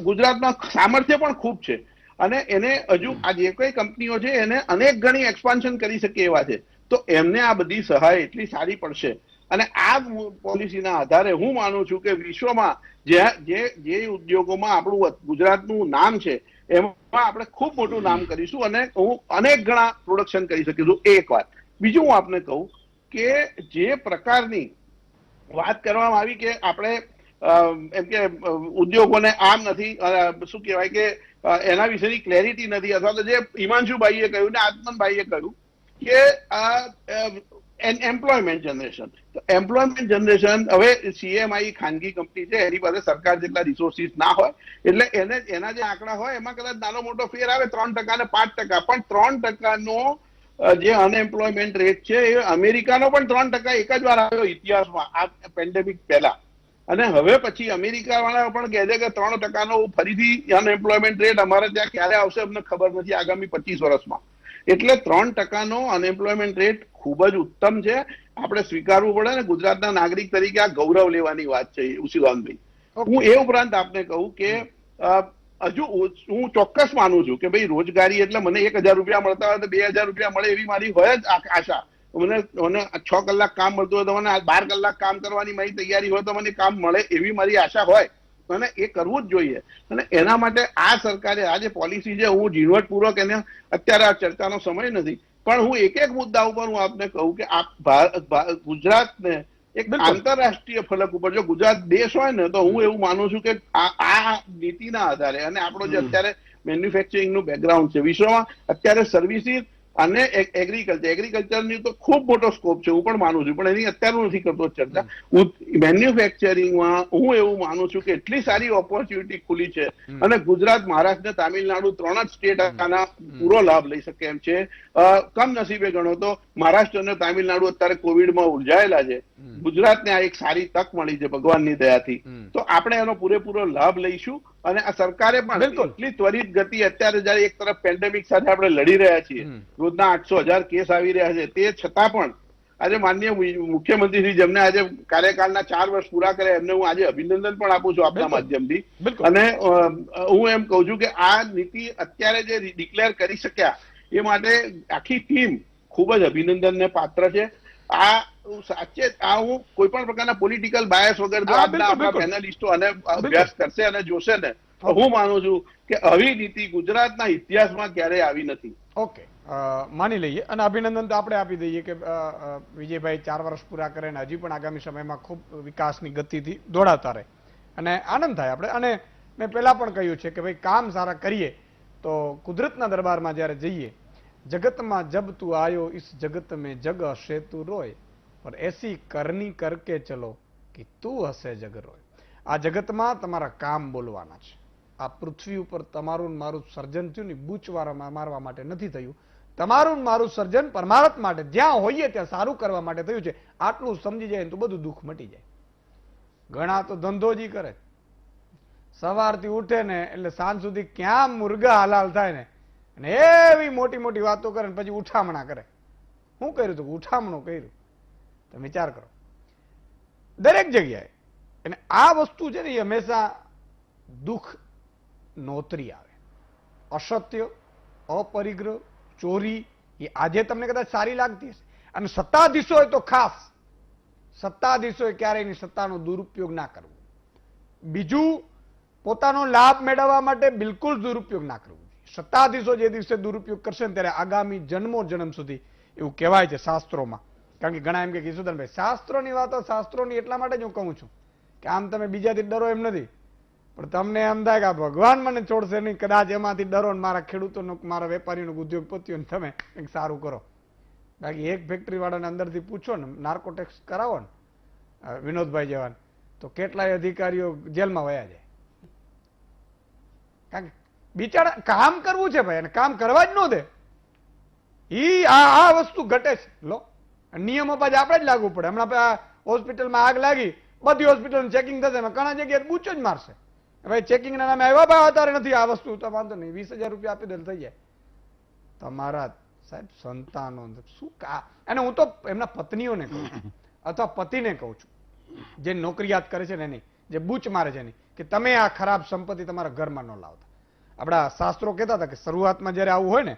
Speaker 6: ગુજરાતમાં સામર્થ્ય પણ ખૂબ છે, અને એને હજુ આ જે કોઈ કંપનીઓ છે એને અનેક ગણી એક્સપાન્શન કરી શકે એવા છે. તો એમને આ બધી સહાય એટલી સારી પડશે, અને આ પોલિસીના આધારે હું માનું છું કે વિશ્વમાં જે ઉદ્યોગોમાં આપણું ગુજરાતનું નામ છે એમાં આપણે ખૂબ મોટું નામ કરીશું, અને હું અનેક ગણા પ્રોડક્શન કરી શકીશું. એક વાત. બીજું હું આપને કહું કે જે પ્રકારની વાત કરવામાં આવી કે આપણે એમ કે ઉદ્યોગોને આમ નથી, શું કહેવાય કે એના વિશેની ક્લેરિટી નથી, અથવા તો જે હિમાંશુભાઈએ કહ્યું ને આત્મનભાઈએ કહ્યું કે એમ્પ્લોયમેન્ટ જનરેશન. તો એમ્પ્લોયમેન્ટ જનરેશન, હવે સીએમઆઈ ખાનગી કંપની છે, એની પાસે સરકાર જેટલા રિસોર્સિસ ના હોય, એટલે એના જે આંકડા હોય એમાં કદાચ નાનો મોટો ફેર આવે 3% ને 5%, પણ 3%નો જે અનએમ્પ્લોયમેન્ટ રેટ છે એ અમેરિકાનો પણ 3% એક જ વાર આવ્યો ઇતિહાસમાં આ પેન્ડેમિક પહેલા, અને હવે પછી અમેરિકા વાળા પણ કહે છે કે 3%નો ફરીથી અનએમ્પ્લોયમેન્ટ રેટ અમારે ત્યાં ક્યારે આવશે અમને ખબર નથી આગામી 25 વર્ષમાં. એટલે 3%નો અનએમ્પ્લોયમેન્ટ રેટ ખૂબ જ ઉત્તમ છે, આપણે સ્વીકારવું પડે, ને ગુજરાતના નાગરિક તરીકે આ ગૌરવ લેવાની વાત છે ઉસીવાનભાઈ. હું એ ઉપરાંત આપને કહું કે હજુ હું ચોક્કસ માનું છું કે ભાઈ રોજગારી એટલે મને 1000 રૂપિયા મળતા હોય તો 2000 રૂપિયા મળે એવી મારી હોય જ આશા. મને 6 કલાક કામ મળતું હોય તો મને 12 કલાક કામ કરવાની મારી તૈયારી હોય તો મને કામ મળે એવી મારી આશા હોય, અને એ કરવું જ જોઈએ. અને એના માટે આ સરકારે આ જે પોલિસી છે, હું ઝીણવટપૂર્વક એને અત્યારે આ ચર્ચાનો સમય નથી, પણ હું એક મુદ્દા ઉપર હું આપને કહું કે ગુજરાતને એક આંતરરાષ્ટ્રીય ફલક ઉપર જો ગુજરાત દેશ હોય ને તો હું એવું માનું છું કે આ નીતિના આધારે, અને આપણો જે અત્યારે મેન્યુફેક્ચરિંગનું બેકગ્રાઉન્ડ છે, વિશ્વમાં અત્યારે સર્વિસીસ અને એગ્રીકલ્ચરની તો ખૂબ મોટો સ્કોપ છે, હું પણ માનું છું, પણ એની અત્યારે નથી કરતો ચર્ચા. મેન્યુફેક્ચરિંગમાં હું એવું માનું છું કે એટલી સારી ઓપોર્ચ્યુનિટી ખુલી છે, અને ગુજરાત, મહારાષ્ટ્ર, તામિલનાડુ 3 જ સ્ટેટ આના પૂરો લાભ લઈ શકે એમ છે. કમનસીબે ગણો તો મહારાષ્ટ્ર અને તામિલનાડુ અત્યારે કોવિડમાં ઉલઝાયેલા છે, ગુજરાતને આ એક સારી તક મળી છે ભગવાનની દયાથી, તો આપણે એનો પૂરેપૂરો લાભ લઈશું. અને આ સરકારે પણ એટલી ત્વરિત ગતિ, અત્યારે જયારે એક તરફ પેન્ડેમિક સાથે આપણે લડી રહ્યા છીએ, રોજના 800,000 કેસ આવી રહ્યા છે, તે છતાં પણ આજે માનનીય મુખ્યમંત્રી શ્રી જેમને આજે કાર્યકાળના 4 વર્ષ પૂરા કર્યા એમને હું આજે અભિનંદન પણ આપું છું આપના માધ્યમથી, અને હું એમ કહું છું કે આ નીતિ અત્યારે જે ડિક્લેર કરી શક્યા એ માટે આખી ટીમ ખૂબ જ અભિનંદનને પાત્ર છે. આ સાચે હું કોઈ પણ પ્રકારના પોલિટિકલ બાયસ વગર જો આપણા પેનલિસ્ટો અને અભ્યાસ કરશે અને જોશે ને, તો હું માનું છું કે આવી નીતિ ગુજરાતના ઇતિહાસમાં ક્યારેય આવી નથી.
Speaker 1: ઓકે, માની લઈએ અને અભિનંદન તો આપણે આપી દઈએ કે વિજયભાઈ 4 વર્ષ પૂરા કરે અને હજી પણ આગામી સમયમાં ખૂબ વિકાસની ગતિથી દોડાતા રહે અને આનંદ થાય આપણે. અને મેં પહેલા પણ કહ્યું છે કે ભાઈ કામ સારા કરીએ તો કુદરતના દરબારમાં જ્યારે જઈએ, જગતમાં જબ તું આયો ઇસ જગત મેં જગ હશે તું રોય પર એસી કરની કરકે ચલો કે તું હશે જગ રોય. આ જગતમાં તમારા કામ બોલવાના છે. આ પૃથ્વી ઉપર તમારું મારું સર્જન થયું ને બૂચવારા મારવા માટે નથી થયું. તમારું મારું સર્જન પરમાર્થ માટે, જ્યાં હોઈએ ત્યાં સારું કરવા માટે થયું છે. આટલું સમજી જાય તો બધું દુઃખ મટી જાય. ઘણા તો ધંધો જ કરે, સવારથી ઉઠે ને એટલે સાંજ સુધી ક્યાં મુર્ગા હલાલ થાય ને અને એવી મોટી મોટી વાતો કરે ને પછી ઉઠામણા કરે. શું કર્યું તું? ઉઠામણું કર્યું. તમે વિચાર કરો, દરેક જગ્યાએ. અને આ વસ્તુ છે ને એ હંમેશા દુઃખ નોતરી આવે. અસત્ય, અપરિગ્રહ, ચોરી એ આજે તમને કદાચ સારી લાગતી હશે અને સત્તાધીશોએ તો ખાસ, સત્તાધીશોએ ક્યારેય એની સત્તાનો દુરુપયોગ ના કરવો. બીજું, પોતાનો લાભ મેળવવા માટે બિલકુલ દુરુપયોગ ના કરવો. સત્તાધીશો જે દિવસે દુરુપયોગ કરશે ને ત્યારે આગામી જન્મો જન્મ સુધી એવું કહેવાય છે શાસ્ત્રોમાં. કારણ કે ઘણા એમ કે કિશોરભાઈ શાસ્ત્રોની વાતો શાસ્ત્રોની એટલા માટે જ હું કહું છું કે આમ તમે બીજાથી ડરો એમ નથી, પણ તમને એમ થાય કે ભગવાન મને છોડશે નહીં, કદાચ એમાંથી ડરો ને મારા ખેડૂતોનો, મારા વેપારીનો, ઉદ્યોગપતિઓને તમે કંઈક સારું કરો. બાકી એક ફેક્ટરી વાળાને અંદરથી પૂછો ને, નાર્કો ટેક્સ કરાવો ને વિનોદભાઈ જેવાને, તો કેટલાય અધિકારીઓ જેલમાં વયા જાય. કારણ કે બિચારા કામ કરવું છે ભાઈ, અને કામ કરવા જ ન દે. આ વસ્તુ ઘટે છે. લો, નિયમો પાછા આપણે જ લાગુ પડે. હમણાં હોસ્પિટલમાં આગ લાગી, બધી હોસ્પિટલ ચેકિંગ થશે, ઘણા જગ્યાએ બૂચો જ મારશે. ભાઈ ચેકિંગના નામે આવ્યા ભાઈ અત્યારે નથી આ વસ્તુ, તો વાંધો નહીં, 20,000 રૂપિયા આપી દે થઈ જાય. તમારા સાહેબ સંતાનો શું અને હું તો એમના પત્નીઓને કહું છું અથવા પતિને કહું છું જે નોકરિયાત કરે છે ને એની, જે બૂચ મારે છે એની, કે તમે આ ખરાબ સંપત્તિ તમારા ઘરમાં ન લાવતા. આપણા શાસ્ત્રો કહેતા હતા કે શરૂઆતમાં જયારે આવું હોય ને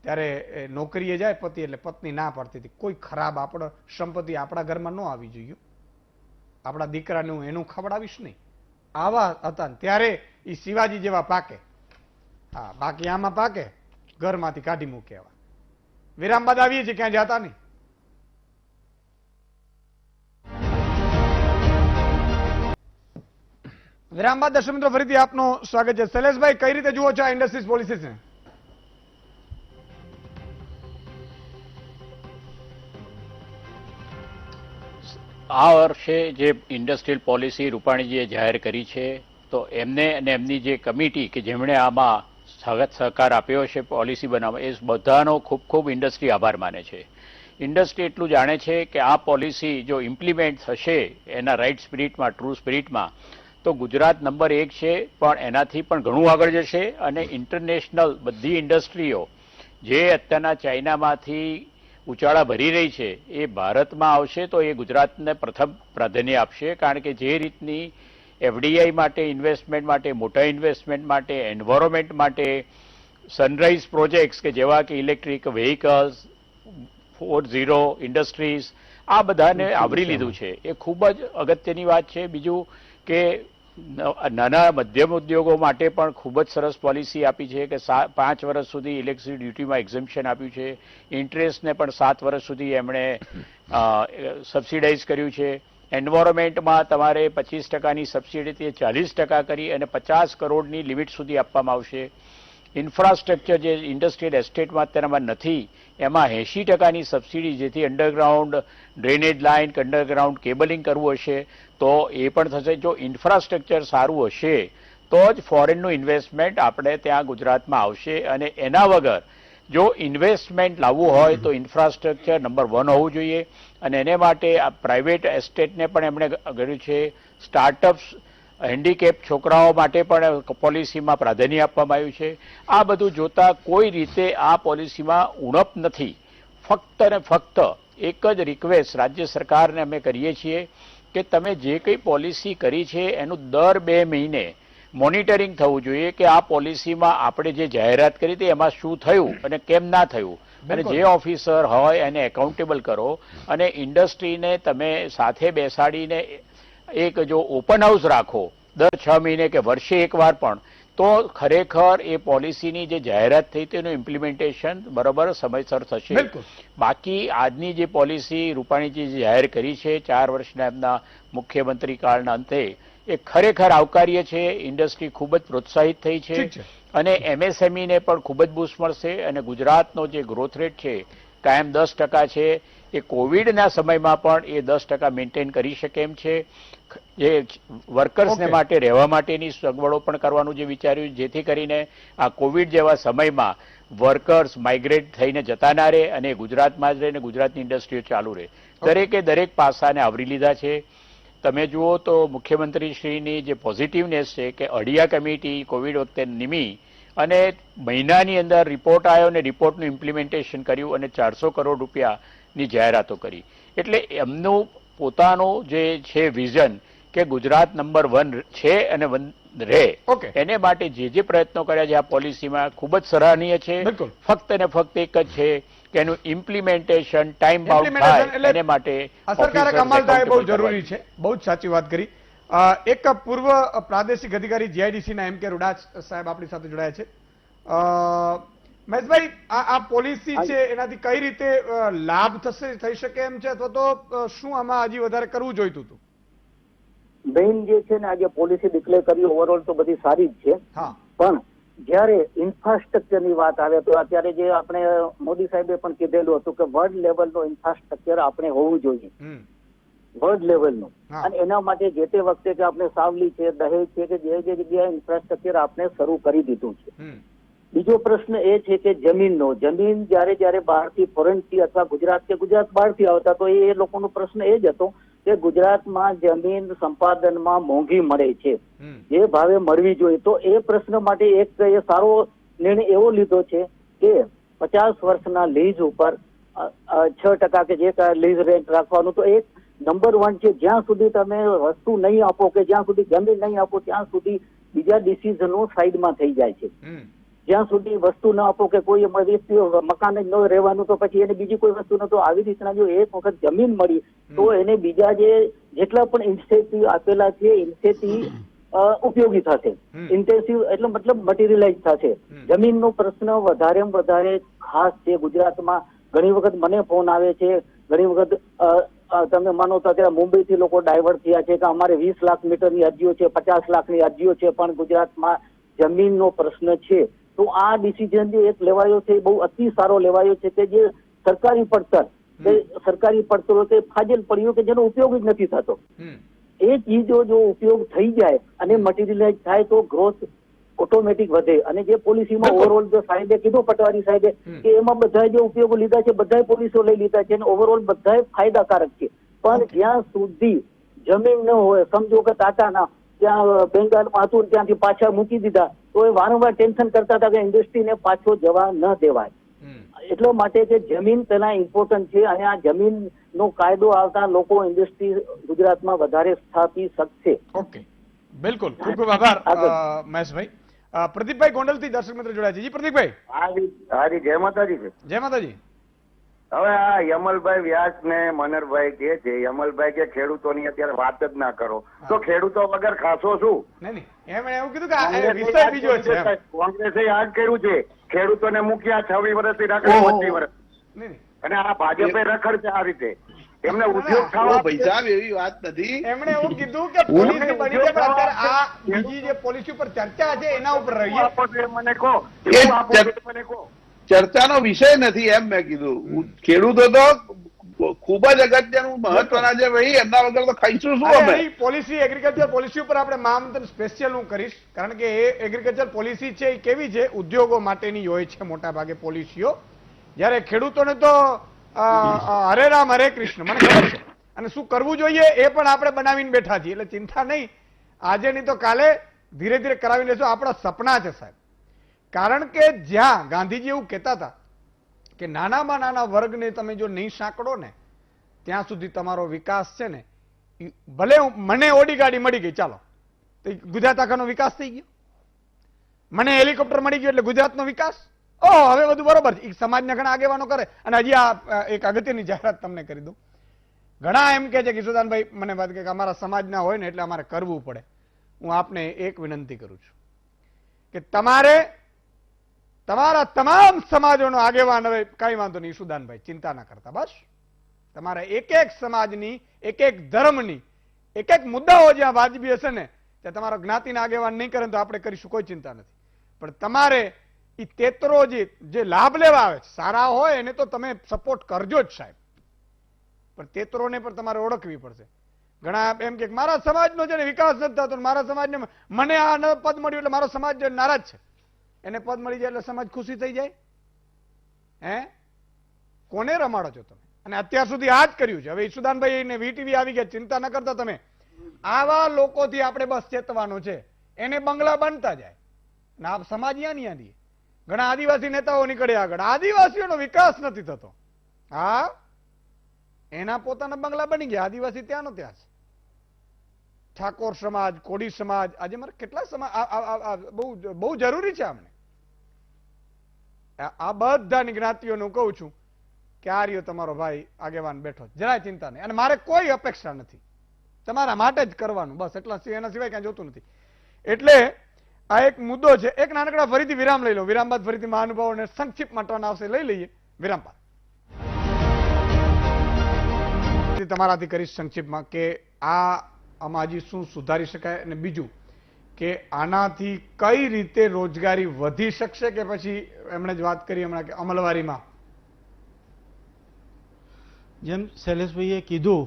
Speaker 1: ત્યારે નોકરીએ જાય પતિ એટલે પત્ની ના પડતી હતી, કોઈ ખરાબ આપણો સંપત્તિ આપણા ઘરમાં ન આવી જોઈએ, આપણા દીકરાને હું એનું ખવડાવીશ નહીં. આવા હતા ત્યારે એ શિવાજી જેવા પાકે. હા, બાકી આમાં પાકે ઘરમાંથી કાઢી મૂકે એવા. વિરામ બાદ આવીએ છીએ, ક્યાં જતા નહીં. વિરામ બાદ દર્શક મિત્રો ફરીથી આપનું સ્વાગત છે. શૈલેષભાઈ, કઈ રીતે જુઓ છો આ ઇન્ડસ્ટ્રીઝ પોલિસીસને?
Speaker 7: આ વર્ષે જે ઇન્ડસ્ટ્રીયલ પોલિસી રૂપાણીજીએ જાહેર કરી છે, તો એમને અને એમની જે કમિટી કે જેમણે આમાં સહકાર આપ્યો છે પોલિસી બનાવવા, એ બધાનો ખૂબ ખૂબ ઇન્ડસ્ટ્રી આભાર માને છે. ઇન્ડસ્ટ્રી એટલું જાણે છે કે આ પોલિસી જો ઇમ્પ્લિમેન્ટ થશે એના રાઇટ સ્પિરિટમાં, ટ્રુ સ્પિરિટમાં, તો ગુજરાત નંબર 1 છે, પણ એનાથી પણ ઘણું આગળ જશે. અને ઇન્ટરનેશનલ બધી ઇન્ડસ્ટ્રીઓ જે અત્યારના ચાઇનામાંથી ઉચાળા ભરી રહી છે એ ભારતમાં આવશે તો એ ગુજરાતને પ્રથમ પ્રાધાન્ય આપશે. કારણ કે જે રીતની એફડીઆઈ માટે, ઇન્વેસ્ટમેન્ટ માટે, મોટા ઇન્વેસ્ટમેન્ટ માટે, એન્વાયરમેન્ટ માટે, સનરાઇઝ પ્રોજેક્ટ્સ કે જેવા કે ઇલેક્ટ્રિક વ્હીકલ્સ, 4.0 ઇન્ડસ્ટ્રીઝ, આ બધાને આવરી લીધું છે. એ ખૂબ જ અગત્યની વાત છે. બીજું કે નાના મધ્યમ ઉદ્યોગો માટે પણ ખૂબ જ સરસ પોલિસી આપી છે કે 5 વર્ષ સુધી ઇલેક્ટ્રિસિટી ડ્યુટીમાં એક્ઝમ્પશન આપ્યું છે. ઇન્ટરેસ્ટને પણ 7 વર્ષ સુધી એમણે સબસિડાઇઝ કર્યું છે. એન્વાયરમેન્ટમાં તમારે 25%ની સબસિડીથી 40% કરી અને 50 કરોડની લિમિટ સુધી આપવામાં આવશે. ઇન્ફ્રાસ્ટ્રક્ચર જે ઇન્ડસ્ટ્રીયલ એસ્ટેટમાં અત્યારમાં નથી એમાં 80%ની સબસિડી, જેથી અંડરગ્રાઉન્ડ ડ્રેનેજ લાઇન કે અંડરગ્રાઉન્ડ કેબલિંગ કરવું હશે તો એ પણ થશે. જો ઇન્ફ્રાસ્ટ્રક્ચર સારું હશે તો જ ફોરેનનું ઇન્વેસ્ટમેન્ટ આપણે ત્યાં ગુજરાતમાં આવશે. અને એના વગર જો ઇન્વેસ્ટમેન્ટ લાવવું હોય તો ઇન્ફ્રાસ્ટ્રક્ચર નંબર 1 હોવું જોઈએ. અને એને માટે આ પ્રાઇવેટ એસ્ટેટને પણ એમણે કર્યું છે. સ્ટાર્ટઅપ્સ, હેન્ડીકેપ છોકરાઓ માટે પણ પોલિસીમાં પ્રાધાન્ય આપવામાં આવ્યું છે. આ બધું જોતા કોઈ રીતે આ પોલિસીમાં ઉણપ નથી. ફક્ત ને ફક્ત એક જ રિક્વેસ્ટ રાજ્ય સરકારને અમે કરીએ છીએ કે તમે જે કંઈ પોલિસી કરી છે એનું દર 2 મહિને મોનિટરિંગ થવું જોઈએ કે આ પોલિસીમાં આપણે જે જાહેરાત કરી હતી એમાં શું થયું અને કેમ ના થયું. અને જે ઓફિસર હોય એને એકાઉન્ટેબલ કરો. અને ઇન્ડસ્ટ્રીને તમે સાથે બેસાડીને એક જો ઓપન હાઉસ રાખો દર 6 મહિને કે વર્ષે એકવાર પણ, તો ખરેખર એ પોલિસીની જે જાહેરાત થઈ તેનું ઇમ્પ્લિમેન્ટેશન બરાબર સમયસર થશે.
Speaker 1: બિલકુલ.
Speaker 7: બાકી આજની જે પોલિસી રૂપાણીજી જાહેર કરી છે 4 વર્ષના એમના મુખ્યમંત્રી કાળના અંતે, એ ખરેખર આવકાર્ય છે. ઇન્ડસ્ટ્રી ખૂબ જ પ્રોત્સાહિત થઈ
Speaker 1: ઠીક
Speaker 7: છે
Speaker 1: છે.
Speaker 7: અને MSME ને પણ ખૂબ જ બૂસ્ટ મળશે. અને ગુજરાતનો જે ગ્રોથ રેટ છે કાયમ 10% છે, એ કોવિડના સમયમાં પણ એ 10% મેન્ટેન કરી શકે એમ છે. જે વર્કર્સને
Speaker 1: Okay.
Speaker 7: માટે રહેવા માટેની સગવડો પણ કરવાનું જે વિચાર્યું, જેથી કરીને આ કોવિડ જેવા સમયમાં વર્કર્સ માઇગ્રેટ થઈને જતા ના રહે અને ગુજરાતમાં જ રહે અને ગુજરાતની ઇન્ડસ્ટ્રીઓ ચાલુ રહે. દરેકે દરેક પાસાને આવરી લીધા છે. તમે જુઓ તો મુખ્યમંત્રીશ્રીની જે પોઝિટિવનેસ છે કે અડિયા કમિટી કોવિડ વખતે નિમી અને મહિનાની અંદર રિપોર્ટ આવ્યો અને રિપોર્ટનું ઇમ્પ્લિમેન્ટેશન કર્યું અને 400 કરોડ રૂપિયાની જાહેરાતો કરી. એટલે એમનું પોતાનું જે છે વિઝન કે ગુજરાત નંબર 1 છે અને રહે,
Speaker 1: Okay.
Speaker 7: એને માટે જે પ્રયત્નો કર્યા છે આ પોલિસીમાં ખૂબ જ સરાહનીય છે.
Speaker 1: બિલકુલ.
Speaker 7: ફક્ત ને ફક્ત એક જ છે કે એનું ઇમ્પ્લિમેન્ટેશન ટાઈમ બાઉન્ડ
Speaker 1: Implementation
Speaker 7: થાય
Speaker 1: એટલે
Speaker 7: એને માટે
Speaker 1: અસરકારક
Speaker 7: officers
Speaker 1: અમલ થાય બહુ
Speaker 7: accountable
Speaker 1: જરૂરી
Speaker 7: કરવા.
Speaker 1: છે. બહુ જ સાચી વાત કરી. એક પૂર્વ પ્રાદેશિક અધિકારી GIDC ના MK રૂડાચ સાહેબ આપણી સાથે જોડાયા છે. મહેશભાઈ, આ પોલિસી છે એનાથી કઈ રીતે લાભ થઈ શકે એમ છે, અથવા તો શું આમાં હજી વધારે કરવું જોઈતું હતું?
Speaker 8: મેઇન જે છે ને આ જે પોલિસી ડિક્લેર કરી ઓવરઓલ તો બધી સારી જ છે,
Speaker 1: હા,
Speaker 8: પણ જ્યારે ઇન્ફ્રાસ્ટ્રક્ચરની વાત આવે તો અત્યારે જે આપણે મોદી સાહેબે પણ કીધેલું હતું કે વર્લ્ડ લેવલનું ઇન્ફ્રાસ્ટ્રક્ચર આપણે હોવું જોઈએ,
Speaker 1: હમ,
Speaker 8: વર્લ્ડ લેવલનું.
Speaker 1: હા.
Speaker 8: અને એના માટે જે તે વખતે કે આપણે સાવલી છે, દહેજ છે કે જે જગ્યાએ ઇન્ફ્રાસ્ટ્રક્ચર આપણે શરૂ કરી દીધું છે.
Speaker 1: હમ,
Speaker 8: બીજો પ્રશ્ન એ છે કે જમીનનો. જમીન જ્યારે બહારથી ફોરેનથી અથવા ગુજરાત બહારથી આવતા તો એ લોકોનો પ્રશ્ન એ જ હતો કે ગુજરાતમાં જમીન સંપાદનમાં મોંઘી મળે છે,
Speaker 1: હમ,
Speaker 8: જે ભાવે મળવી જોઈએ. તો એ પ્રશ્ન માટે એક એ સારો નિર્ણય એવો લીધો છે કે 50 વર્ષના લીઝ ઉપર 6% કે જે લીઝ રેન્ટ રાખવાનું. તો એક નંબર 1 છે, જ્યાં સુધી તમે વસ્તુ નહીં આપો કે જ્યાં સુધી જમીન નહીં આપો ત્યાં સુધી બીજા ડિસિઝનો સાઈડમાં થઈ જાય છે.
Speaker 1: હમ,
Speaker 8: જ્યાં સુધી વસ્તુ ન આપો કે કોઈ વ્યક્તિઓ મકાન જ ન રહેવાનું તો પછી એને બીજી કોઈ વસ્તુ ન. તો આવી રીતના જો એક વખત જમીન મળી તો એને બીજા જેટલા પણ ઇન્સેન્ટિવ આપેલા છે ઇન્સેન્ટિવ ઉપયોગી થશે. ઇન્ટેન્સિવ એટલે મતલબ મટીરિયલાઇઝ થશે. જમીનનો પ્રશ્ન વધારે ખાસ છે ગુજરાતમાં. ઘણી વખત મને ફોન આવે છે, ઘણી વખત તમે માનો તો અત્યારે મુંબઈથી લોકો ડાયવર્ટ થયા છે કે અમારે 20 લાખ મીટરની અરજીઓ છે, 50 લાખની અરજીઓ છે, પણ ગુજરાતમાં જમીનનો પ્રશ્ન છે. તો આ ડિસિઝન જે એક લેવાયો છે એ બહુ અતિ સારો લેવાયો છે કે જે સરકારી પડતરો કે ફાજલ પડ્યો કે જેનો ઉપયોગ જ નથી થતો,
Speaker 1: હમ,
Speaker 8: એ ચીજો જો ઉપયોગ થઈ જાય અને મટીરિયલાઇઝ થાય તો ગ્રોથ ઓટોમેટિક વધે. અને જે પોલિસીમાં
Speaker 1: બિલકુલ.
Speaker 8: ઓવરઓલ જો સાહેબે કીધું પટવારી સાહેબે કે એમાં બધા જે ઉપયોગો લીધા છે બધા પોલિસીઓ લઈ લીધા છે અને ઓવરઓલ બધા ફાયદાકારક છે. પણ જ્યાં સુધી જમીન ન હોય, સમજો કે ટાટાના ત્યાં બેંગાલમાં હતું ત્યાંથી પાછા મૂકી દીધા તો એ વારંવાર ટેન્શન કરતા હતા કે ઇન્ડસ્ટ્રીને પાછો જવા ન દેવાય.
Speaker 1: હમ.
Speaker 8: એટલા માટે કે જમીન પેલા ઇમ્પોર્ટન્ટ છે અને આ જમીનનો કાયદો આવતા લોકો ઇન્ડસ્ટ્રી ગુજરાતમાં વધારે સ્થાપી શકશે.
Speaker 1: ઓકે, બિલકુલ. ખૂબ ખૂબ આભાર
Speaker 8: આગળ.
Speaker 1: મહેશભાઈ. પ્રદીપભાઈ ગોંડલથી દર્શક મિત્ર જોડાયા છે. જી પ્રદીપભાઈ.
Speaker 9: હાજી જય માતાજી છે.
Speaker 1: જય માતાજી.
Speaker 9: હવે આ યમલભાઈ વ્યાસ ને મનરભાઈ કે છે, યમલભાઈ કે ખેડૂતોની અત્યારે વાત જ ના કરો તો ખેડૂતો વગર ખાશો શું?
Speaker 1: નહીં, એમણે એવું કીધું કે આ વિષય બીજો છે એમ.
Speaker 9: કોંગ્રેસે યાદ કર્યું છે, ખેડૂતોને મૂક્યા 26 વર્ષથી રખડે 25 વર્ષ,
Speaker 1: નહીં, નહીં.
Speaker 9: અને આ ભાજપે રખડ છે આ રીતે. એમને ઉદ્યોગ
Speaker 6: ઓ
Speaker 9: થવા
Speaker 6: ભાઈ સાહેબ એવી વાત નથી.
Speaker 1: એમણે એવું કીધું કે પોલિસી બની છે, પણ અત્યારે આ બીજી જે પોલિસી ઉપર ચર્ચા છે એના ઉપર રહીએ.
Speaker 9: આપો છો એ મને કહો,
Speaker 6: એ
Speaker 9: શું આપો છો એ મને કહો.
Speaker 6: ચર્ચાનો વિષય નથી એમ મેં કીધું. ખેડૂતો તો ખૂબ જ અગત્યનું મહત્વના છે ભાઈ, એમના વગર તો ખાઈશું શું
Speaker 1: અરે
Speaker 6: અમે?
Speaker 1: અહીં પોલિસી એગ્રીકલ્ચર પોલિસી ઉપર આપણે મહામંત્રી સ્પેશિયલ હું કરીશ, કારણ કે એ એગ્રીકલ્ચર પોલિસી છે એ કેવી છે, ઉદ્યોગો માટેની હોય છે મોટા ભાગે પોલિસીઓ. જ્યારે ખેડૂતોને તો હરે રામ હરે કૃષ્ણ મને ખબર છે, અને શું કરવું જોઈએ એ પણ આપણે બનાવીને બેઠા છીએ. એટલે ચિંતા નહીં, આજે નહીં તો કાલે ધીરે ધીરે કરાવી લેશું. આપણા સપના છે સાહેબ. કારણ કે જ્યાં ગાંધીજી એવું કહેતા હતા કે નાનામાં નાના વર્ગને તમે જો નહીં સાંકળો ને ત્યાં સુધી તમારો વિકાસ છે ને, ભલે મને ઓડી ગાડી મળી ગઈ, ચાલો તો ગુજરાત આખાનો વિકાસ થઈ ગયો. મને હેલિકોપ્ટર મળી ગયું એટલે ગુજરાતનો વિકાસ. હવે બધું બરોબર છે. સમાજના ઘણા આગેવાનો કરે. અને હજી આ એક અગત્યની જાહેરાત તમને કરી દઉં. ઘણા એમ કે છે કે કિશોરદાનભાઈ મને વાત કે અમારા સમાજના હોય ને એટલે અમારે કરવું પડે. હું આપને એક વિનંતી કરું છું કે તમારે તમારા તમામ સમાજોનો આગેવાન, હવે કઈ વાંધો નહીં ઈશુદાનભાઈ, ચિંતા ના કરતા, બસ તમારા એક એક સમાજની, એક એક ધર્મની, એક એક મુદ્દાઓ જ્યાં વાજબી હશે ને ત્યાં તમારો જ્ઞાતિના આગેવાન નહીં કરે તો આપણે કરીશું, કોઈ ચિંતા નથી. પણ તમારે એ તેતરો જે લાભ લેવા આવે છે સારા હોય એને તો તમે સપોર્ટ કરજો જ સાહેબ, પણ તેતરોને પણ તમારે ઓળખવી પડશે. ઘણા એમ કે મારા સમાજનો છે ને વિકાસ નથી થતો, મારા સમાજને મને આ પદ મળ્યું એટલે મારો સમાજ નારાજ છે, એને પદ મળી જાય એટલે સમાજ ખુશી થઈ જાય? હે, કોને રમાડો છો તમે? અને અત્યાર સુધી આ જ કર્યું છે. હવે ઈશુદાનભાઈ ને વીટીવી આવી ગયા, ચિંતા ન કરતા તમે. આવા લોકોથી આપણે બસ ચેતવાનું છે, એને બંગલા બનતા જાય ને આ સમાજ યાની ઘણા આદિવાસી નેતાઓ નીકળ્યા આગળ, આદિવાસીઓનો વિકાસ નથી થતો. હા, એના પોતાના બંગલા બની ગયા, આદિવાસી ત્યાંનો ત્યાં છે. ઠાકોર સમાજ, કોળી સમાજ, આજે મારે કેટલા સમાજ બહુ જરૂરી છે અમને. આ બધાની જ્ઞાતિઓનું કહું છું કે આ રહ્યો તમારો ભાઈ આગેવાન બેઠો, જરાય ચિંતા નહીં, અને મારે કોઈ અપેક્ષા નથી, તમારા માટે જ કરવાનું બસ, એટલા એના સિવાય ક્યાં જોતું નથી. એટલે આ એક મુદ્દો છે. એક નાનકડા ફરીથી વિરામ લઈ લો, વિરામ બાદ ફરીથી મહાનુભાવોને સંક્ષિપ્તમાં ટર્ન આવશે, લઈ લઈએ વિરામ બાદ. તમારાથી કરીશ સંક્ષિપ્તમાં કે આમાં હજી શું સુધારી શકાય, અને બીજું કે આનાથી કઈ રીતે રોજગારી વધી શકશે, કે પછી એમણે જ વાત કરી હમણાં કે અમલવારીમાં
Speaker 2: જેમ શૈલેષભાઈએ કીધું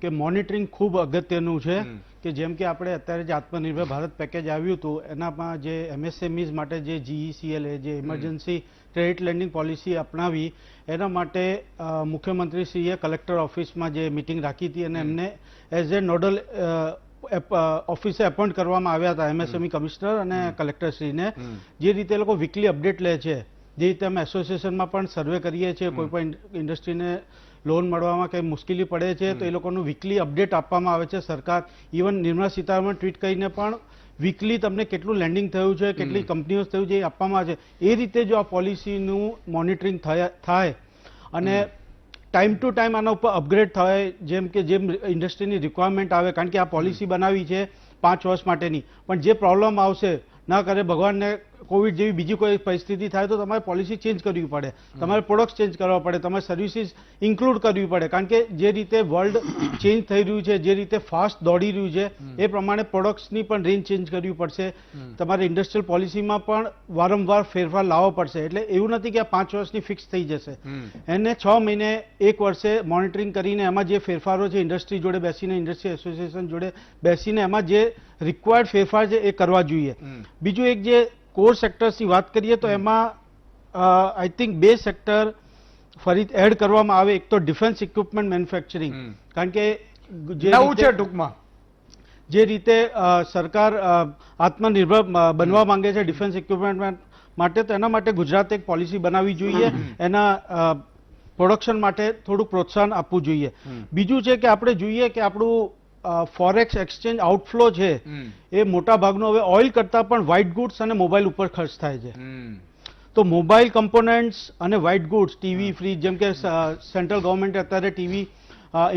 Speaker 2: કે મોનિટરિંગ ખૂબ અગત્યનું છે, કે જેમ કે આપણે અત્યારે જે આત્મનિર્ભર ભારત પેકેજ આવ્યું હતું એનામાં જે MSMEs માટે જે GECLA જે ઇમરજન્સી ક્રેડિટ લેન્ડિંગ પોલિસી અપનાવી, એના માટે મુખ્યમંત્રીશ્રીએ કલેક્ટર ઓફિસમાં જે મિટિંગ રાખી હતી અને એમને એઝ એ નોડલ ઓફિસે એપોઇન્ટ કરવામાં આવ્યા હતા MSME કમિશનર અને કલેક્ટરશ્રીને. જે રીતે એ લોકો વીકલી અપડેટ લે છે, જે રીતે અમે એસોસિએશનમાં પણ સર્વે કરીએ છીએ, કોઈ પણ ઇન્ડસ્ટ્રીને લોન મળવામાં કંઈ મુશ્કેલી પડે છે તો એ લોકોનું વીકલી અપડેટ આપવામાં આવે છે. સરકાર ઇવન નિર્મલા સીતારામન ટ્વીટ કરીને પણ વીકલી તમને કેટલું લેન્ડિંગ થયું છે, કેટલી કંપનીઓ થયું છે એ આપવામાં આવે છે. એ રીતે જો આ પોલિસીનું મોનિટરિંગ થાય અને ટાઈમ ટુ ટાઈમ આના ઉપર અપગ્રેડ થાય, જેમ કે જેમ ઇન્ડસ્ટ્રીની રિક્વાયરમેન્ટ આવે, કારણ કે આ પોલિસી બનાવી છે 5 વર્ષ માટેની, પણ જે પ્રોબ્લેમ આવશે ના કરે ભગવાનને કોવિડ જેવી બીજી કોઈ પરિસ્થિતિ થાય તો તમારે પોલિસી ચેન્જ કરવી પડે, તમારે પ્રોડક્ટ્સ ચેન્જ કરવા પડે, તમારે સર્વિસીસ ઇન્ક્લુડ કરવી પડે, કારણ કે જે રીતે વર્લ્ડ ચેન્જ થઈ રહ્યું છે, જે રીતે ફાસ્ટ દોડી રહ્યું છે એ પ્રમાણે પ્રોડક્ટ્સની પણ રેન્જ ચેન્જ કરવી પડશે. તમારે ઇન્ડસ્ટ્રીયલ પોલિસીમાં પણ વારંવાર ફેરફાર લાવવો પડશે. એટલે એવું નથી કે આ 5 વર્ષની ફિક્સ થઈ જશે, એને 6 મહિને 1 વર્ષે મોનિટરિંગ કરીને એમાં જે ફેરફારો છે ઇન્ડસ્ટ્રી જોડે બેસીને, ઇન્ડસ્ટ્રી એસોસિએશન જોડે બેસીને એમાં જે રિક્વાયર્ડ ફેરફાર છે એ કરવા જોઈએ. બીજું એક જે કોર સેક્ટર્સની વાત કરીએ તો એમાં આઈ થિંક 2 સેક્ટર ફરી એડ કરવામાં આવે. એક તો ડિફેન્સ ઇક્વિપમેન્ટ મેન્યુફેક્ચરિંગ, કારણ કે
Speaker 1: ટૂંકમાં
Speaker 2: જે રીતે સરકાર આત્મનિર્ભર બનવા માંગે છે ડિફેન્સ ઇક્વિપમેન્ટ માટે, તો એના માટે ગુજરાતે એક પોલિસી બનાવવી જોઈએ, એના પ્રોડક્શન માટે થોડું પ્રોત્સાહન આપવું જોઈએ. બીજું છે કે આપણે જોઈએ કે આપણું ફોરેક્સ એક્સચેન્જ આઉટફ્લો છે એ મોટા ભાગનો હવે ઓઇલ કરતા પણ વ્હાઇટ ગુડ્સ અને મોબાઈલ ઉપર ખર્ચ થાય છે. તો મોબાઈલ કમ્પોનન્ટ્સ અને વ્હાઇટ ગુડ્સ, ટીવી, ફ્રીજ, જેમ કે સેન્ટ્રલ ગવર્મેન્ટે અત્યારે ટીવી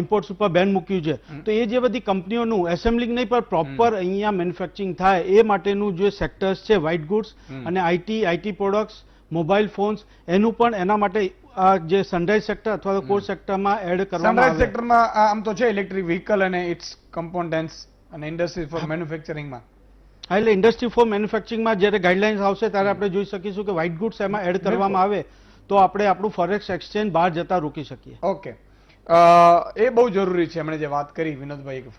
Speaker 2: ઇમ્પોર્ટ્સ ઉપર બેન મૂક્યું છે, તો એ જે બધી કંપનીઓનું એસેમ્બલિંગ નહીં પણ પ્રોપર અહીંયા મેન્યુફેક્ચરિંગ થાય એ માટેનું જે સેક્ટર્સ છે વ્હાઇટ ગુડ્સ અને આઈટી પ્રોડક્ટ્સ, મોબાઈલ ફોન્સ, એનું પણ એના માટે આ જે સનરાઈઝ સેક્ટર અથવા તો કોર સેક્ટરમાં એડ કરવામાં આવે.
Speaker 1: સનરાઈઝ સેક્ટરમાં આમ તો છે ઇલેક્ટ્રિક વ્હીકલ અને ઇટ્સ કમ્પોનન્ટ્સ અને ઇન્ડસ્ટ્રી ફોર મેન્યુફેક્ચરિંગમાં.
Speaker 2: હા, એટલે ઇન્ડસ્ટ્રી ફોર મેન્યુફેક્ચરિંગમાં જ્યારે ગાઈડલાઇન્સ આવશે ત્યારે આપણે જોઈ શકીશું કે વ્હાઇટ ગુડ્સ એમાં એડ કરવામાં આવે તો આપણે આપણું ફોરેક્સ એક્સચેન્જ બહાર જતા રોકી શકીએ.
Speaker 1: ઓકે, એ બહુ જરૂરી છે. એમણે જે વાત કરી વિનોદભાઈ કે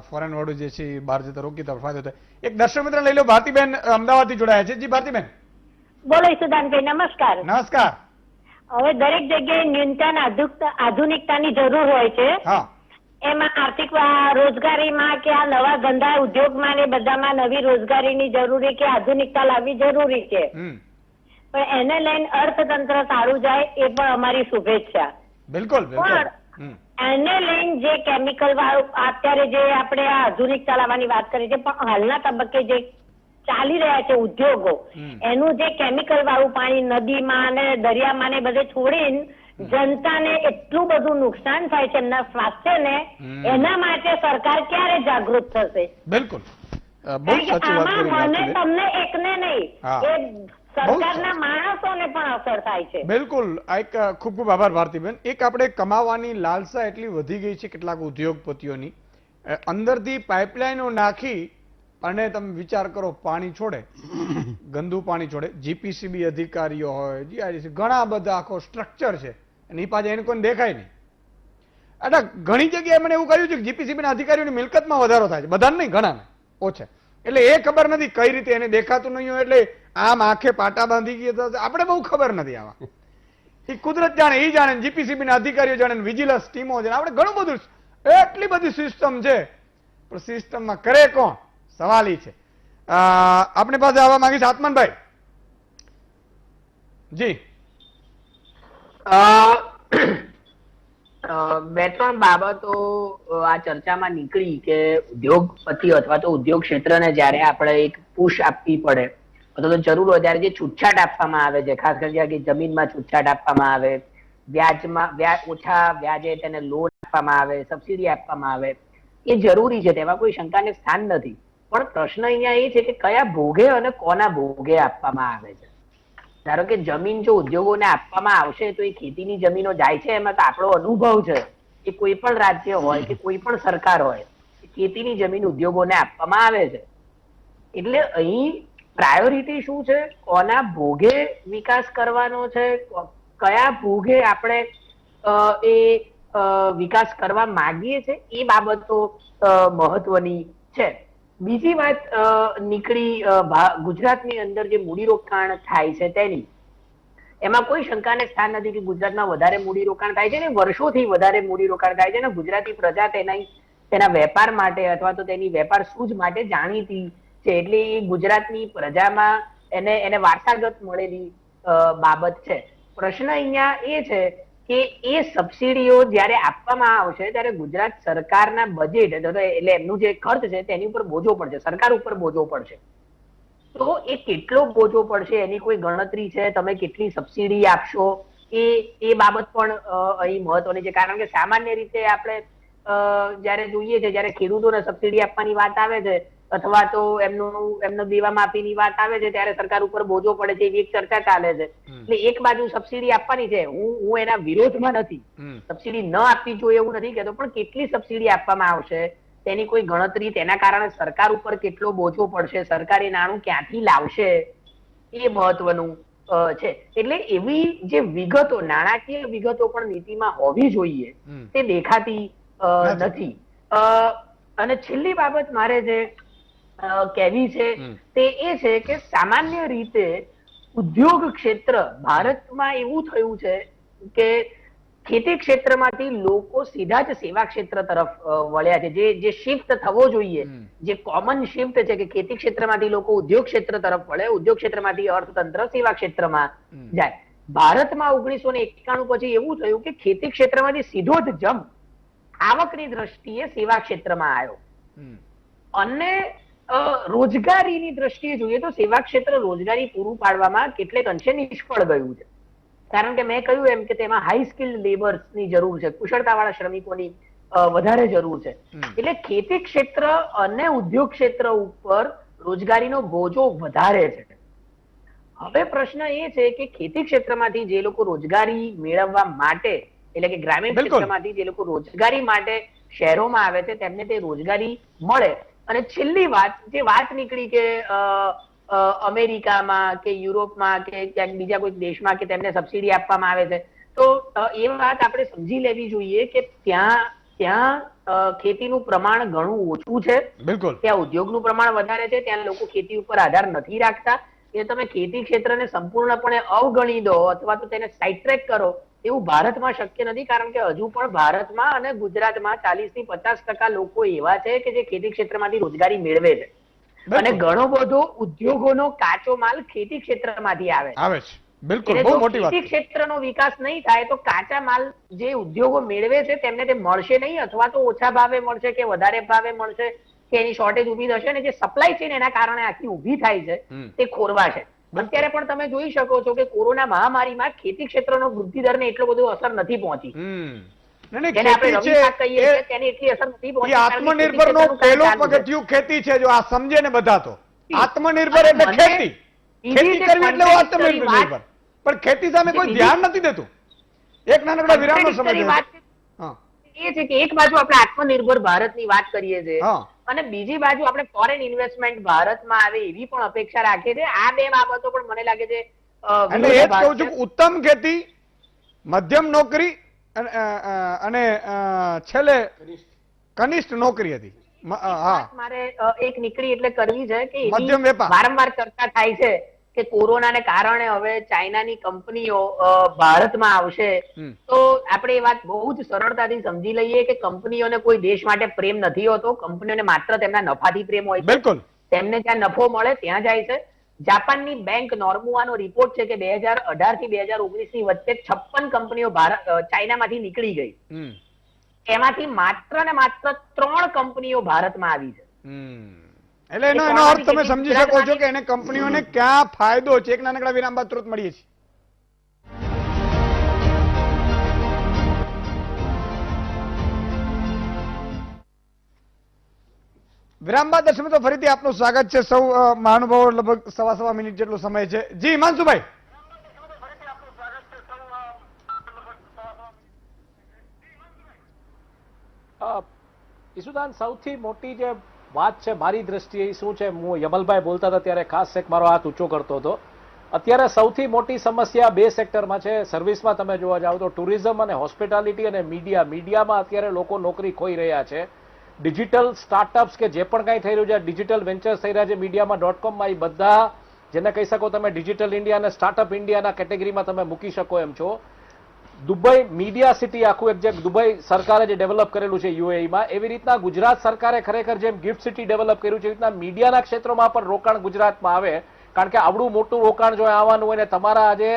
Speaker 1: ફોરેન વાળું જે છે એ બહાર જતા રોકી તો ફાયદો થાય. એક દર્શક મિત્ર લઈ લો, ભારતીબેન અમદાવાદથી જોડાયા છે. જી ભારતીબેન.
Speaker 10: બોલો ઈશુદાનભાઈ, નમસ્કાર.
Speaker 1: નમસ્કાર.
Speaker 10: હવે દરેક જગ્યાએ ન્યૂનતમ આધુનિકતાની જરૂર હોય છે. એમાં આર્થિક રોજગારીમાં કે આ નવા ધંધા ઉદ્યોગમાં ને બધામાં નવી રોજગારીની જરૂરી કે આધુનિકતા લાવવી જરૂરી છે, પણ એને લઈને અર્થતંત્ર સારું જાય એ પણ અમારી શુભેચ્છા.
Speaker 1: બિલકુલ.
Speaker 10: પણ એને લઈને જે કેમિકલ વાળું અત્યારે જે આપણે આ આધુનિકતા લાવવાની વાત કરી છે, પણ હાલના તબક્કે જે ચાલી રહ્યા છે ઉદ્યોગો, એનું જે કેમિકલ વાળું પાણી નદીમાં ને દરિયામાં ને બધે છોડીને જનતાને એટલું બધું નુકસાન થાય છે એમના સ્વાસ્થ્યને, એના માટે સરકાર ક્યારે જાગૃત થશે?
Speaker 1: બિલકુલ. બહુ સાચી વાત કરી
Speaker 10: આમાં મને
Speaker 1: ભારતીબેન.
Speaker 10: તમને એકને નહીં,
Speaker 1: હા.
Speaker 10: એ સરકારના માણસોને પણ અસર થાય છે.
Speaker 1: બિલકુલ. આ એક ખૂબ ખૂબ આભાર ભારતીબેન. એક આપણે કમાવાની લાલસા એટલી વધી ગઈ છે કેટલાક ઉદ્યોગપતિઓની, અંદરથી પાઇપલાઇનો નાખી અને તમે વિચાર કરો પાણી છોડે, ગંદુ પાણી છોડે. જીપીસીબી અધિકારીઓ હોય, જીઆઈડીસી, ઘણા બધા આખો સ્ટ્રક્ચર છે અને એ પાછા એને કોઈ દેખાય નહીં. એટલે ઘણી જગ્યાએ મને એવું કહ્યું છે કે જીપીસીબીના અધિકારીઓની મિલકતમાં વધારો થાય છે, બધાને નહીં, ઘણાને ઓછા. એટલે એ ખબર નથી કઈ રીતે એને દેખાતું નહીં હોય એટલે આમ આંખે પાટા બાંધી ગયા તો આપણે બહુ ખબર નથી. આવા એ કુદરત જાણે, એ જાણે, જીપીસીબીના અધિકારીઓ જાણે, વિજિલન્સ ટીમો જાણે, આપણે ઘણું બધું, એટલી બધી સિસ્ટમ છે, પણ સિસ્ટમમાં કરે કોણ? સવાલ ઈ છે. આપણી પાસે આવવા માંગીશ આત્મનભાઈ. જી.
Speaker 3: બે ત્રણ બાબતો આ ચર્ચામાં નીકળી કે ઉદ્યોગપતિ અથવા તો ઉદ્યોગ ક્ષેત્રને જ્યારે આપણે એક પુશ આપવી પડે અથવા તો જરૂર હોય ત્યારે જે છૂટછાટ આપવામાં આવે છે, ખાસ કરીને જમીનમાં છૂટછાટ આપવામાં આવે, વ્યાજમાં ઓછા વ્યાજે તેને લોન આપવામાં આવે, સબસિડી આપવામાં આવે, એ જરૂરી છે, તેમાં કોઈ શંકાને સ્થાન નથી. પણ પ્રશ્ન અહીંયા એ છે કે કયા ભોગે અને કોના ભોગે આપવામાં આવે છે. ધારો કે જમીન જો ઉદ્યોગોને આપવામાં આવશે તો એ ખેતીની જમીનો જાય છે, એમાં તો આપણો અનુભવ છે કે કોઈ પણ રાજ્ય હોય કે કોઈ પણ સરકાર હોય, ખેતીની જમીન ઉદ્યોગોને આપવામાં આવે છે. એટલે અહીં પ્રાયોરિટી શું છે, કોના ભોગે વિકાસ કરવાનો છે, કયા ભોગે આપણે એ વિકાસ કરવા માંગીએ છીએ, એ બાબતો મહત્વની છે. બીજી વાત નીકળી ગુજરાતની અંદર જે મૂડીરોકાણ થાય છે તેની, એમાં કોઈ શંકાને સ્થાન નથી કે ગુજરાતમાં વધારે મૂડીરોકાણ થાય છે ને વર્ષોથી વધારે મૂડીરોકાણ થાય છે ને ગુજરાતી પ્રજા તેના વેપાર માટે અથવા તો તેની વેપાર સૂઝ માટે જાણીતી છે. એટલે એ ગુજરાતની પ્રજામાં એને વારસાગત મળેલી બાબત છે. પ્રશ્ન અહીંયા એ છે કે એ સબસિડીઓ જ્યારે આપવામાં આવશે ત્યારે ગુજરાત સરકારના બજેટ એટલે એમનું જે ખર્ચ છે તેની ઉપર બોજો પડશે, સરકાર ઉપર બોજો પડશે. તો એ કેટલો બોજો પડશે એની કોઈ ગણતરી છે? તમે કેટલી સબસિડી આપશો એ બાબત પણ અહીં મહત્વની છે. કારણ કે સામાન્ય રીતે આપણે જયારે જોઈએ છે, જયારે ખેડૂતોને સબસિડી આપવાની વાત આવે છે અથવા તો એમનો દેવા માફીની વાત આવે છે ત્યારે સરકાર ઉપર બોજો પડે છે, એવી એક ચર્ચા ચાલે છે. એટલે એક બાજુ સબસિડી આપવાની છે, હું એના વિરોધમાં નથી, સબસિડી ન આપવી જોઈએ એવું નથી કહેતો, પણ કેટલી સબસિડી આપવામાં આવશે તેની કોઈ ગણતરી, તેના કારણે સરકાર ઉપર કેટલો બોજો પડશે, સરકારી નાણું ક્યાંથી લાવશે, એ મહત્વનું છે. એટલે એવી જે વિગતો, નાણાકીય વિગતો પણ નીતિમાં હોવી જોઈએ, તે દેખાતી નથી. અને છેલ્લી બાબત મારે જે કહેવી છે તે એ છે કે સામાન્ય રીતે ઉદ્યોગ ક્ષેત્ર ભારતમાં એવું થયું છે કે ખેતી ક્ષેત્રમાંથી લોકો સીધા જ સેવા ક્ષેત્ર તરફ વળ્યા છે. જે શિફ્ટ થવો જોઈએ, જે કોમન શિફ્ટ છે કે ખેતી ક્ષેત્રમાંથી લોકો ઉદ્યોગ ક્ષેત્ર તરફ વળે, ઉદ્યોગ ક્ષેત્રમાંથી અર્થતંત્ર સેવા ક્ષેત્રમાં જાય. ભારતમાં 1991 પછી એવું થયું કે ખેતી ક્ષેત્રમાંથી સીધો જ જમ્પ આવકની દ્રષ્ટિએ સેવા ક્ષેત્રમાં આવ્યો. અને રોજગારીની દ્રષ્ટિએ જોઈએ તો સેવા ક્ષેત્ર રોજગારી પૂરું પાડવામાં કેટલેક અંશે નિષ્ફળ ગયું છે. કારણ કે મેં કહ્યું એમ કે તેમાં હાઈ સ્કિલ્ડ લેબર્સની જરૂર છે, કુશળતાવાળા શ્રમિકોની વધારે જરૂર છે. એટલે ખેતી ક્ષેત્ર અને ઉદ્યોગ ક્ષેત્ર ઉપર રોજગારીનો બોજો વધારે છે. હવે પ્રશ્ન એ છે કે ખેતી ક્ષેત્રમાંથી જે લોકો રોજગારી મેળવવા માટે, એટલે કે ગ્રામીણ ક્ષેત્રમાંથી જે લોકો રોજગારી માટે શહેરોમાં આવે છે તેમને તે રોજગારી મળે. અને છેલ્લી વાત, જે વાત નીકળી કે અમેરિકામાં કે યુરોપમાં કે ક્યાંક બીજા કોઈ દેશમાં કે તેમને સબસિડી આપવામાં આવે છે, તો એ વાત આપણે સમજી લેવી જોઈએ કે ત્યાં ખેતીનું પ્રમાણ ઘણું ઓછું છે, ત્યાં ઉદ્યોગનું પ્રમાણ વધારે છે, ત્યાં લોકો ખેતી ઉપર આધાર નથી રાખતા. એ તમે ખેતી ક્ષેત્રને સંપૂર્ણપણે અવગણી દો અથવા તો તેને સાઇડ ટ્રેક કરો એવું ભારતમાં શક્ય નથી. કારણ કે હજુ પણ ભારતમાં અને ગુજરાતમાં 40 થી 50% લોકો એવા છે કે જે ખેતી ક્ષેત્રમાંથી રોજગારી મેળવે છે. અને ઘણો બધો ઉદ્યોગોનો કાચો માલ ખેતી ક્ષેત્રમાંથી આવે છે. બિલકુલ, બહુ મોટી વાત. ખેતી ક્ષેત્રનો વિકાસ નહીં થાય તો કાચા માલ જે ઉદ્યોગો મેળવે છે તેમને તે મળશે નહીં, અથવા તો ઓછા ભાવે મળશે કે વધારે ભાવે મળશે કે એની શોર્ટેજ ઉભી થશે. અને જે સપ્લાય ચેન એના કારણે આખી ઉભી થાય છે તે ખોરવાશે. અત્યારે પણ તમે જોઈ શકો છો કે કોરોના મહામારીમાં ખેતી ક્ષેત્રનો વૃદ્ધિ દરને એટલો બધો અસર નથી પહોંચી.
Speaker 1: નહીં,
Speaker 3: જેને આપણે
Speaker 1: ખેતી
Speaker 3: રવિ પાક
Speaker 1: છે,
Speaker 3: કહીએ છીએ તેની એટલી અસર નથી પહોંચી,
Speaker 1: એ
Speaker 3: કારણ કે
Speaker 1: આત્મનિર્ભર
Speaker 3: ખેતી
Speaker 1: નું
Speaker 3: ક્ષેત્રનું કામ
Speaker 1: પહેલું
Speaker 3: ચાલુ છે.
Speaker 1: પગથિયું ખેતી છે. જો આ સમજે ને બધા તો આત્મનિર્ભર એટલે
Speaker 3: મને
Speaker 1: ખેતી,
Speaker 3: બીજી
Speaker 1: ખેતી
Speaker 3: જે
Speaker 1: કરવી એટલે
Speaker 3: contradictory
Speaker 1: આત્મનિર્ભર,
Speaker 3: વાત-
Speaker 1: પણ ખેતી સામે કોઈ
Speaker 3: બીજી-
Speaker 1: ધ્યાન નથી દેતું. એક નાનકડા વિરામનો સમય
Speaker 3: contradictory
Speaker 1: છે.
Speaker 3: વાત
Speaker 1: હા
Speaker 3: એ છે કે એક બાજુ આપણે આત્મનિર્ભર ભારતની વાત કરીએ છીએ
Speaker 1: હા.
Speaker 3: અને બીજી બાજુ આપણે ફોરેન ઇન્વેસ્ટમેન્ટ ભારતમાં આવે એવી પણ અપેક્ષા રાખીએ છીએ. આ બે બાબતો પણ મને લાગે છે
Speaker 1: એટલે એ જ કહું છું કે ઉત્તમ ખેતી, મધ્યમ નોકરી અને છેલ્લે કનિષ્ઠ નોકરી હતી. હા,
Speaker 3: મારે એક નીકળી એટલે કરવી છે કે એની
Speaker 1: મધ્યમ વેપાર.
Speaker 3: વારંવાર ચર્ચા થાય છે કે કોરોનાને કારણે હવે ચાઇનાની કંપનીઓ ભારતમાં આવશે. તો આપણે એ વાત બહુ જ સરળતાથી સમજી લઈએ કે કંપનીઓને કોઈ દેશ માટે પ્રેમ નથી હોતો, કંપનીઓને માત્ર તેમના નફાથી પ્રેમ હોય છે.
Speaker 1: બિલકુલ.
Speaker 3: તેમને જ્યાં નફો મળે ત્યાં જાય છે. જાપાનની બેંક નોર્મુઆનો રિપોર્ટ છે કે 2018 થી 2019 ની વચ્ચે 56 કંપનીઓ ચાઇનામાંથી નીકળી ગઈ. એમાંથી માત્ર ને માત્ર 3 કંપનીઓ ભારતમાં આવી છે.
Speaker 1: એટલે એનો અર્થ તમે સમજી શકો છો કે એને કંપનીઓને ક્યાં ફાયદો છે. એક નાનકડા વિરામ બાદ તુરંત મળીએ છીએ. વિરામ બાદ દર્શક મિત્રો ફરીથી આપનું સ્વાગત છે. સૌ મહાનુભાવો લગભગ સવા મિનિટ જેટલો સમય છે. જી હિમાંશુભાઈ.
Speaker 4: ઈસુદાન, સૌથી મોટી જે વાત છે મારી દ્રષ્ટિએ શું છે, હું યમલભાઈ બોલતા હતા ત્યારે ખાસ એક મારો હાથ ઊંચો કરતો હતો. અત્યારે સૌથી મોટી સમસ્યા બે સેક્ટરમાં છે. સર્વિસમાં તમે જોવા જાઓ તો ટુરિઝમ અને હોસ્પિટાલિટી અને મીડિયામાં અત્યારે લોકો નોકરી ખોઈ રહ્યા છે. ડિજિટલ સ્ટાર્ટઅપ્સ કે જે પણ કંઈ થઈ રહ્યું છે, ડિજિટલ વેન્ચર્સ થઈ રહ્યા છે મીડિયામાં .comમાં, એ બધા જેને કહી શકો તમે ડિજિટલ ઇન્ડિયા અને સ્ટાર્ટઅપ ઇન્ડિયાના કેટેગરીમાં તમે મૂકી શકો એમ છો. દુબઈ મીડિયા સિટી આખું એક જે દુબઈ સરકારે જે ડેવલપ કરેલું છે યુએઈમાં, એવી રીતના ગુજરાત સરકારે ખરેખર જેમ ગિફ્ટ સિટી ડેવલપ કર્યું છે, એવી રીતના મીડિયાના ક્ષેત્રોમાં પણ રોકાણ ગુજરાતમાં આવે. કારણ કે આવડું મોટું રોકાણ જો આવવાનું હોય ને તમારા આજે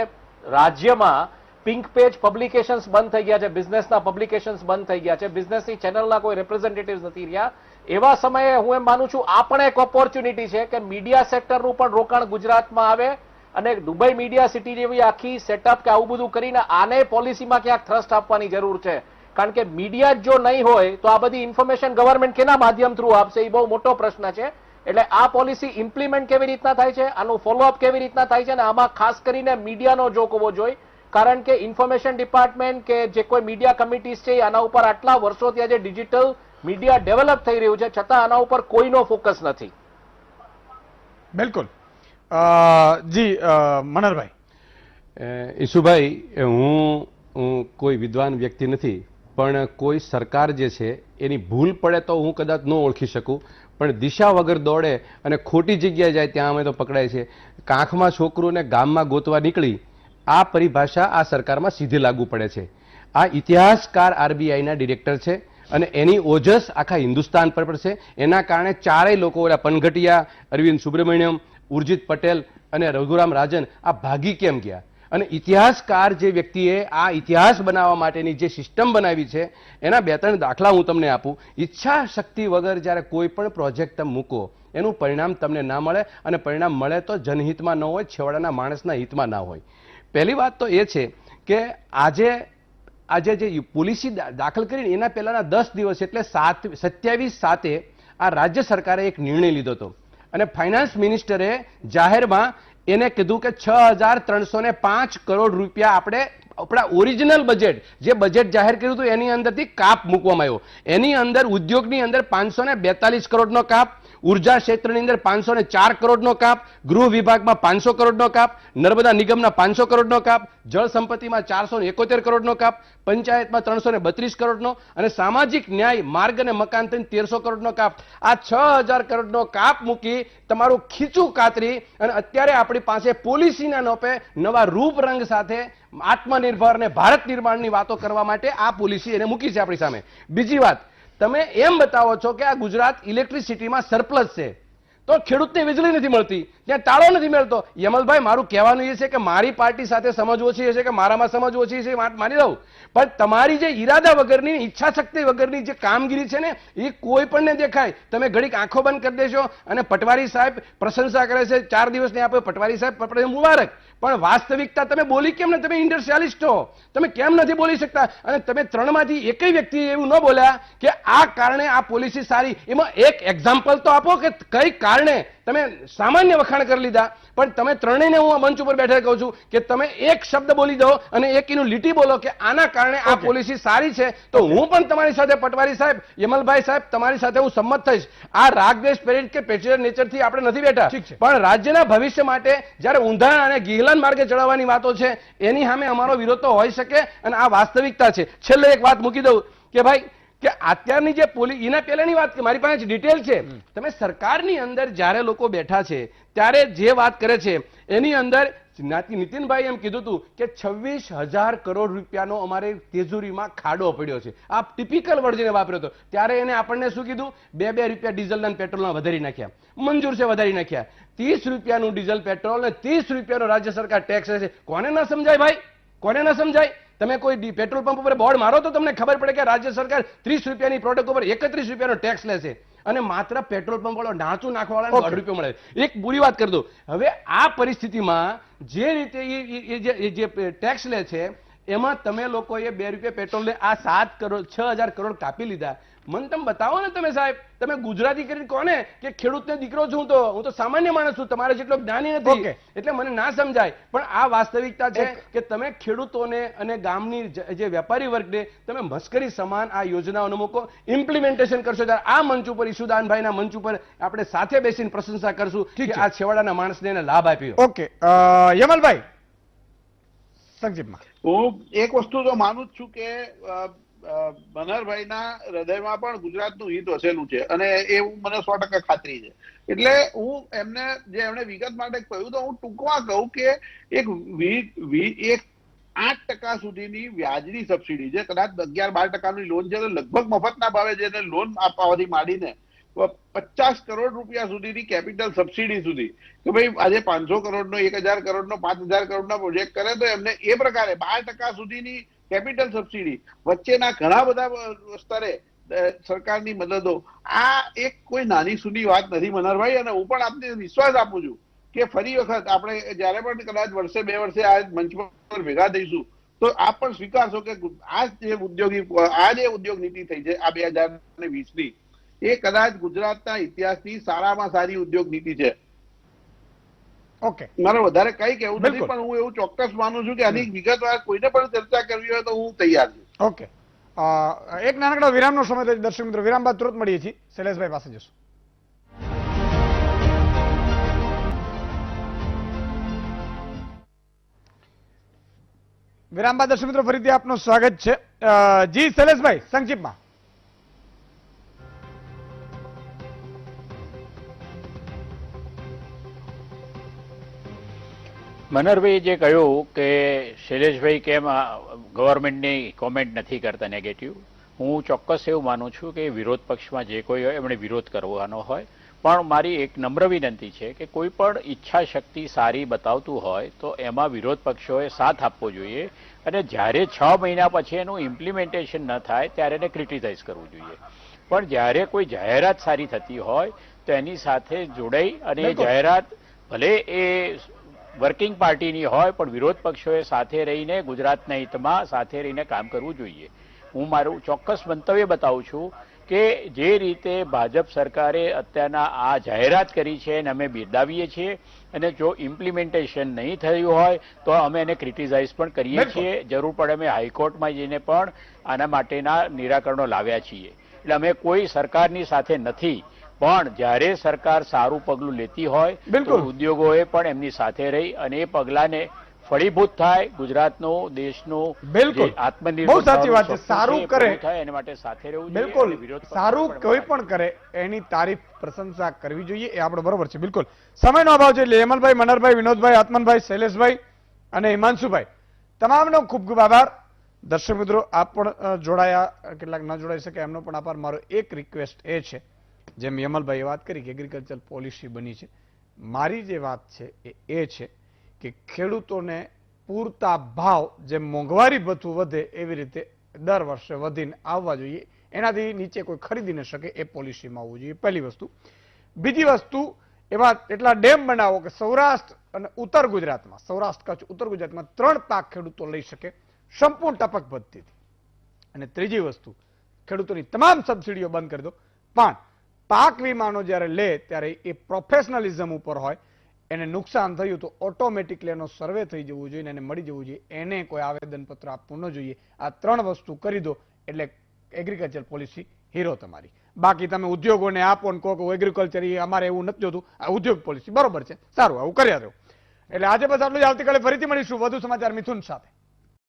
Speaker 4: રાજ્યમાં પિંક પેજ પબ્લિકેશન્સ બંધ થઈ ગયા છે, બિઝનેસના પબ્લિકેશન્સ બંધ થઈ ગયા છે, બિઝનેસની ચેનલના કોઈ રિપ્રેઝેન્ટેટિવ્સ નથી રહ્યા, એવા સમયે હું એમ માનું છું આ પણ એક ઓપોર્ચ્યુનિટી છે કે મીડિયા સેક્ટરનું પણ રોકાણ ગુજરાતમાં આવે અને દુબઈ મીડિયા સિટી જેવી આખી સેટઅપ કે આવું બધું કરીને આને પોલિસીમાં ક્યાંક થ્રસ્ટ આપવાની જરૂર છે. કારણ કે મીડિયા જો નહીં હોય તો આ બધી ઇન્ફોર્મેશન ગવર્મેન્ટ કેના માધ્યમ થ્રુ આપશે, એ બહુ મોટો પ્રશ્ન છે. એટલે આ પોલિસી ઇમ્પ્લિમેન્ટ કેવી રીતના થાય છે, આનું ફોલોઅપ કેવી રીતના થાય છે, અને આમાં ખાસ કરીને મીડિયાનો જોક હોવો જોઈએ. કારણ કે ઇન્ફોર્મેશન ડિપાર્ટમેન્ટ કે જે કોઈ મીડિયા કમિટીઝ છે આના ઉપર આટલા વર્ષોથી આજે ડિજિટલ મીડિયા ડેવલપ થઈ રહ્યું છે, છતાં આના ઉપર કોઈનો ફોકસ નથી.
Speaker 1: બિલકુલ. જી મનહરભાઈ.
Speaker 5: ઈશુભાઈ, હું કોઈ વિદ્વાન વ્યક્તિ નથી, પણ કોઈ સરકાર જે છે એની ભૂલ પડે તો હું કદાચ ન ઓળખી શકું, પણ દિશા વગર દોડે અને ખોટી જગ્યાએ જાય ત્યાં અમે તો પકડાય છે. કાંખમાં છોકરુંને ગામમાં ગોતવા નીકળી, આ પરિભાષા આ સરકારમાં સીધી લાગુ પડે છે. આ ઇતિહાસકાર આરબીઆઈના ડિરેક્ટર છે અને એની ઓજસ આખા હિન્દુસ્તાન પર છે. એના કારણે ચારેય લોકો, પનઘટિયા, અરવિંદ સુબ્રમણ્યમ, ઉર્જિત પટેલ અને રઘુરામ રાજન આ ભાગી કેમ ગયા? અને ઇતિહાસકાર જે વ્યક્તિએ આ ઇતિહાસ બનાવવા માટેની જે સિસ્ટમ બનાવી છે એના 2-3 દાખલા હું તમને આપું. ઈચ્છા શક્તિ વગર જ્યારે કોઈ પણ પ્રોજેક્ટ તમે મૂકો એનું પરિણામ તમને ના મળે, અને પરિણામ મળે તો જનહિતમાં ન હોય, છેવાડાના માણસના હિતમાં ના હોય. પહેલી વાત તો એ છે કે આજે જે પોલિસી દાખલ કરીને એના પહેલાના 10 દિવસ એટલે 27/7 આ રાજ્ય સરકારે એક નિર્ણય લીધો હતો અને ફાઇનાન્સ મિનિસ્ટરે જાહેરમાં એને કીધું કે 6,305 કરોડ રૂપિયા આપણે આપણા ઓરિજિનલ બજેટ, જે બજેટ જાહેર કર્યું હતું એની અંદરથી કાપ મૂકવામાં આવ્યો. એની અંદર ઉદ્યોગની અંદર 542 કરોડનો કાપ, ઉર્જા ક્ષેત્રની અંદર 504 કરોડનો કાપ, ગૃહ વિભાગમાં 500 કરોડનો કાપ, નર્મદા નિગમના 500 કરોડનો કાપ, જળ સંપત્તિમાં 471 કરોડનો કાપ, પંચાયતમાં 332 કરોડનો અને સામાજિક ન્યાય, માર્ગ અને મકાન થઈને 1300 કરોડનો કાપ. આ 6,000 કરોડનો કાપ મૂકી તમારું ખીચું કાતરી અને અત્યારે આપણી પાસે પોલિસીના નોપે નવા રૂપરંગ સાથે આત્મનિર્ભર અને ભારત નિર્માણની વાતો કરવા માટે આ પોલિસી એને મૂકી છે આપણી સામે. બીજી વાત, તમે એમ બતાવો છો કે આ ગુજરાત ઇલેક્ટ્રિસિટીમાં સરપ્લસ છે તો ખેડૂતને વીજળી નથી મળતી, ત્યાં તાળો નથી મળતો. યમલભાઈ, મારું કહેવાનું એ છે કે મારી પાર્ટી સાથે સમજ ઓછી છે કે મારામાં સમજ ઓછી છે માની લઉં, પણ તમારી જે ઈરાદા વગરની, ઈચ્છા શક્તિ વગરની જે કામગીરી છે ને એ કોઈ પણને દેખાય. તમે ઘડીક આંખો બંધ કરી દેશો અને પટવારી સાહેબ પ્રશંસા કરે છે, 4 દિવસની આપે પટવારી સાહેબ મુબારક, પણ વાસ્તવિકતા તમે બોલી કેમ ને? તમે ઇન્ડસ્ટ્રીયાલિસ્ટ છો, તમે કેમ નથી બોલી શકતા? અને તમે ત્રણમાંથી એકેય વ્યક્તિ એવું ન બોલ્યા કે આ કારણે આ પોલિસી સારી. એમાં એક એક્ઝામ્પલ તો આપો કે કઈ કારણે તમે સામાન્ય વખાણ કરી લીધા, પણ તમે ત્રણેયને હું આ મંચ ઉપર બેઠા કહું છું કે તમે એક શબ્દ બોલી દો અને એક એનું લીટી બોલો કે આના કારણે આ પોલિસી સારી છે, તો હું પણ તમારી સાથે, પટવારી સાહેબ, યમલભાઈ સાહેબ, તમારી સાથે હું સંમત થઈશ. આ રાગદ્વેષ પ્રેરિત કે પેટ્રિયટ નેચરથી આપણે નથી બેઠા, પણ રાજ્યના ભવિષ્ય માટે જ્યારે ઊંધા અને ગિહલાન માર્ગે ચડાવવાની વાતો છે એની સામે અમારો વિરોધ તો હોઈ શકે, અને આ વાસ્તવિકતા છે. છેલ્લે એક વાત મૂકી દઉં કે ભાઈ કે અત્યારની જે એના પહેલાની વાત કે મારી પાસે ડિટેલ છે. તમે સરકારની અંદર જ્યારે લોકો બેઠા છે ત્યારે જે વાત કરે છે એની અંદર નીતિનભાઈ એમ કીધું હતું કે 26,000 કરોડ રૂપિયાનો અમારે તેજુરીમાં ખાડો પડ્યો છે. આ ટિપિકલ વર્ડ જેને વાપર્યો હતો. ત્યારે એને આપણને શું કીધું? 2 રૂપિયા ડીઝલના પેટ્રોલના વધારી નાખ્યા. મંજૂર છે, વધારી નાખ્યા. 30 રૂપિયાનું ડીઝલ પેટ્રોલ અને 30 રૂપિયાનો રાજ્ય સરકાર ટેક્સ લે છે. કોને ના સમજાય ભાઈ? કોને ના સમજાય? તમે કોઈ પેટ્રોલ પંપ ઉપર બોર્ડ મારો તો તમને ખબર પડે કે રાજ્ય સરકાર 30 રૂપિયાની પ્રોડક્ટ ઉપર 31 રૂપિયાનો ટેક્સ લે છે, અને માત્ર પેટ્રોલ પંપ વાળો ઢાંચું નાખવાવાળાને 1.5 રૂપિયો મળે. એક પૂરી વાત કરી દો. હવે આ પરિસ્થિતિમાં જે રીતે એ જે ટેક્સ લે છે એમાં તમે લોકોએ 2 રૂપિયા પેટ્રોલને આ 6,000 કરોડ કાપી લીધા. મને તમે બતાવો ને તમે સાહેબ, તમે ગુજરાતી કરીને કોને કે ખેડૂતને દીકરો છું, હું તો સામાન્ય માણસ છું, તમારે જેટલો જ્ઞાની નથી, એટલે મને ના સમજાય. પણ આ વાસ્તવિકતા છે કે તમે ખેડૂતોને અને ગામની જે વેપારી વર્ગને તમે મસ્કરી સમાન આ યોજનાઓને મૂકો, ઇમ્પ્લિમેન્ટેશન કરશો ત્યારે આ મંચ ઉપર, ઈશુદાનભાઈના મંચ ઉપર આપણે સાથે બેસીને પ્રશંસા કરશું કે આ છેવાડાના માણસને એને લાભ આપ્યો.
Speaker 1: ઓકે, યમલભાઈ સંક્ષિપ્તમાં.
Speaker 6: હું એક વસ્તુ તો માનું જ છું કે મનહરભાઈના હૃદયમાં પણ ગુજરાતનું હિત વસેલું છે, અને એવું મને 100% ખાતરી છે. એટલે હું એમને જે એમણે વિગત માટે કહ્યું તો હું ટૂંકમાં કહું કે એક 8% સુધીની વ્યાજની સબસિડી છે, કદાચ 11-12% લોન છે, લગભગ મફતના ભાવે જેને લોન આપવાથી માંડીને 50 કરોડ રૂપિયા સુધીની કેપિટલ સબસિડી સુધી, કે ભાઈ આજે 500 કરોડનો, 1,000 કરોડનો, 5,000 કરોડનો પ્રોજેક્ટ કરે તો એમને એ પ્રકારે 12% સુધીની કેપિટલ સબસિડી, વચ્ચેના ઘણા બધા સ્તરે સરકારની મદદો. આ એક કોઈ નાની સૂની વાત નથી મનહરભાઈ, અને હું પણ આપને વિશ્વાસ આપું છું કે ફરી વખત આપણે જયારે પણ કદાચ વર્ષે 2 વર્ષે આ મંચ પર ભેગા થઈશું તો આપ પણ સ્વીકારશો કે આ જે ઉદ્યોગ નીતિ થઈ છે આ 2020ની, એ કદાચ ગુજરાતના ઇતિહાસની સારામાં સારી ઉદ્યોગ નીતિ છે.
Speaker 1: ઓકે,
Speaker 6: મારે વધારે કઈ કહેવું નથી, પણ હું એવું ચોક્કસ માનું છું કે આની વિગતવાર કોઈને પણ ચર્ચા કરવી હોય તો હું તૈયાર છું.
Speaker 1: ઓકે, એક નાનકડો વિરામનો સમય છે દર્શક મિત્રો. વિરામ બાદ તુરંત મળીએ છીએ. શૈલેષભાઈ પાસે જશું. વિરામ બાદ દર્શક મિત્રો ફરીથી આપનું સ્વાગત છે. જી શૈલેષભાઈ, સંક્ષિપ્તમાં.
Speaker 7: મનહરભાઈ જે કહ્યું કે શૈલેષભાઈ કેમ ગવર્મેન્ટની કોમેન્ટ નથી કરતા નેગેટિવ, હું ચોક્કસ એવું માનું છું કે વિરોધ પક્ષમાં જે કોઈ હોય એમણે વિરોધ કરવાનો હોય, પણ મારી એક નમ્ર વિનંતી છે કે કોઈ પણ ઈચ્છા શક્તિ સારી બતાવતું હોય તો એમાં વિરોધ પક્ષોએ સાથ આપવો જોઈએ, અને જ્યારે 6 મહિના પછી એનું ઇમ્પ્લિમેન્ટેશન ન થાય ત્યારે એને ક્રિટિસાઇઝ કરવું જોઈએ. પણ જ્યારે કોઈ જાહેરાત સારી થતી હોય તો એની સાથે જોડાઈ અને એ જાહેરાત ભલે એ વર્કિંગ પાર્ટીની હોય પણ વિરોધ પક્ષોએ સાથે રહીને ગુજરાતના હિતમાં સાથે રહીને કામ કરવું જોઈએ. હું મારું ચોક્કસ મંતવ્ય બતાવું છું કે જે રીતે ભાજપ સરકારે અત્યારના આ જાહેરાત કરી છે અને અમે બિરદાવીએ છીએ, અને જો ઇમ્પ્લિમેન્ટેશન નહીં થયું હોય તો અમે એને ક્રિટિસાઇઝ પણ કરીએ છીએ. જરૂર પડે અમે હાઈકોર્ટમાં જઈને પણ આના માટેના નિરાકરણો લાવ્યા છીએ. એટલે અમે કોઈ સરકારની સાથે નથી, પણ જ્યારે સરકાર સારું પગલું લેતી હોય તો ઉદ્યોગોએ પણ એમની સાથે રહી અને એ પગલાને ફળીભૂત થાય, ગુજરાતનું દેશનું આત્મનિર્ભર
Speaker 1: બહુ સાચી વાત છે, સારું કરે
Speaker 7: એના માટે સાથે રહેવું જોઈએ.
Speaker 1: બિલકુલ, સારું કોઈ પણ કરે એની તારીફ પ્રશંસા કરવી જોઈએ, એ આપણે બરોબર છે. બિલકુલ, સમયનો અભાવ છે એટલે હેમલભાઈ, મનહરભાઈ, વિનોદભાઈ, આત્મનભાઈ, શૈલેષભાઈ અને હિમાંશુભાઈ, તમામનો ખૂબ ખૂબ આભાર. દર્શક મિત્રો, આપ પણ જોડાયા, કેટલાક ન જોડાઈ શકે એમનો પણ આભાર. મારો એક રિક્વેસ્ટ એ છે, જેમ યમલભાઈએ વાત કરી કે એગ્રીકલ્ચર પોલિસી બની છે, મારી જે વાત છે એ છે કે ખેડૂતોને પૂરતા ભાવ, જેમ મોંઘવારી ભથ્થું વધે એવી રીતે દર વર્ષે વધીને આવવા જોઈએ, એનાથી નીચે કોઈ ખરીદી ન શકે એ પોલિસીમાં આવવું જોઈએ, પહેલી વસ્તુ. બીજી વસ્તુ, એવા એટલા ડેમ બનાવો કે સૌરાષ્ટ્ર અને ઉત્તર ગુજરાતમાં, સૌરાષ્ટ્ર કચ્છ ઉત્તર ગુજરાતમાં 3 પાક ખેડૂતો લઈ શકે સંપૂર્ણ ટપક પદ્ધતિથી. અને ત્રીજી વસ્તુ, ખેડૂતોની તમામ સબસિડીઓ બંધ કરી દો, પણ પાક વીમાનો જ્યારે લે ત્યારે એ પ્રોફેશનલિઝમ ઉપર હોય. એને નુકસાન થયું તો ઓટોમેટિકલી એનો સર્વે થઈ જવું જોઈએ, એને મળી જવું જોઈએ, એને કોઈ આવેદનપત્ર આપવું ન જોઈએ. આ 3 વસ્તુ કરી દો એટલે એગ્રીકલ્ચર પોલિસી હીરો તમારી. બાકી તમે ઉદ્યોગોને આપો ને કહો એગ્રીકલ્ચર અમારે એવું નથી જોતું, આ ઉદ્યોગ પોલિસી બરોબર છે, સારું આવું કર્યા દો. એટલે આજે બસ આટલું જ. આવતીકાલે ફરીથી મળીશું વધુ સમાચાર મિથુન સાથે.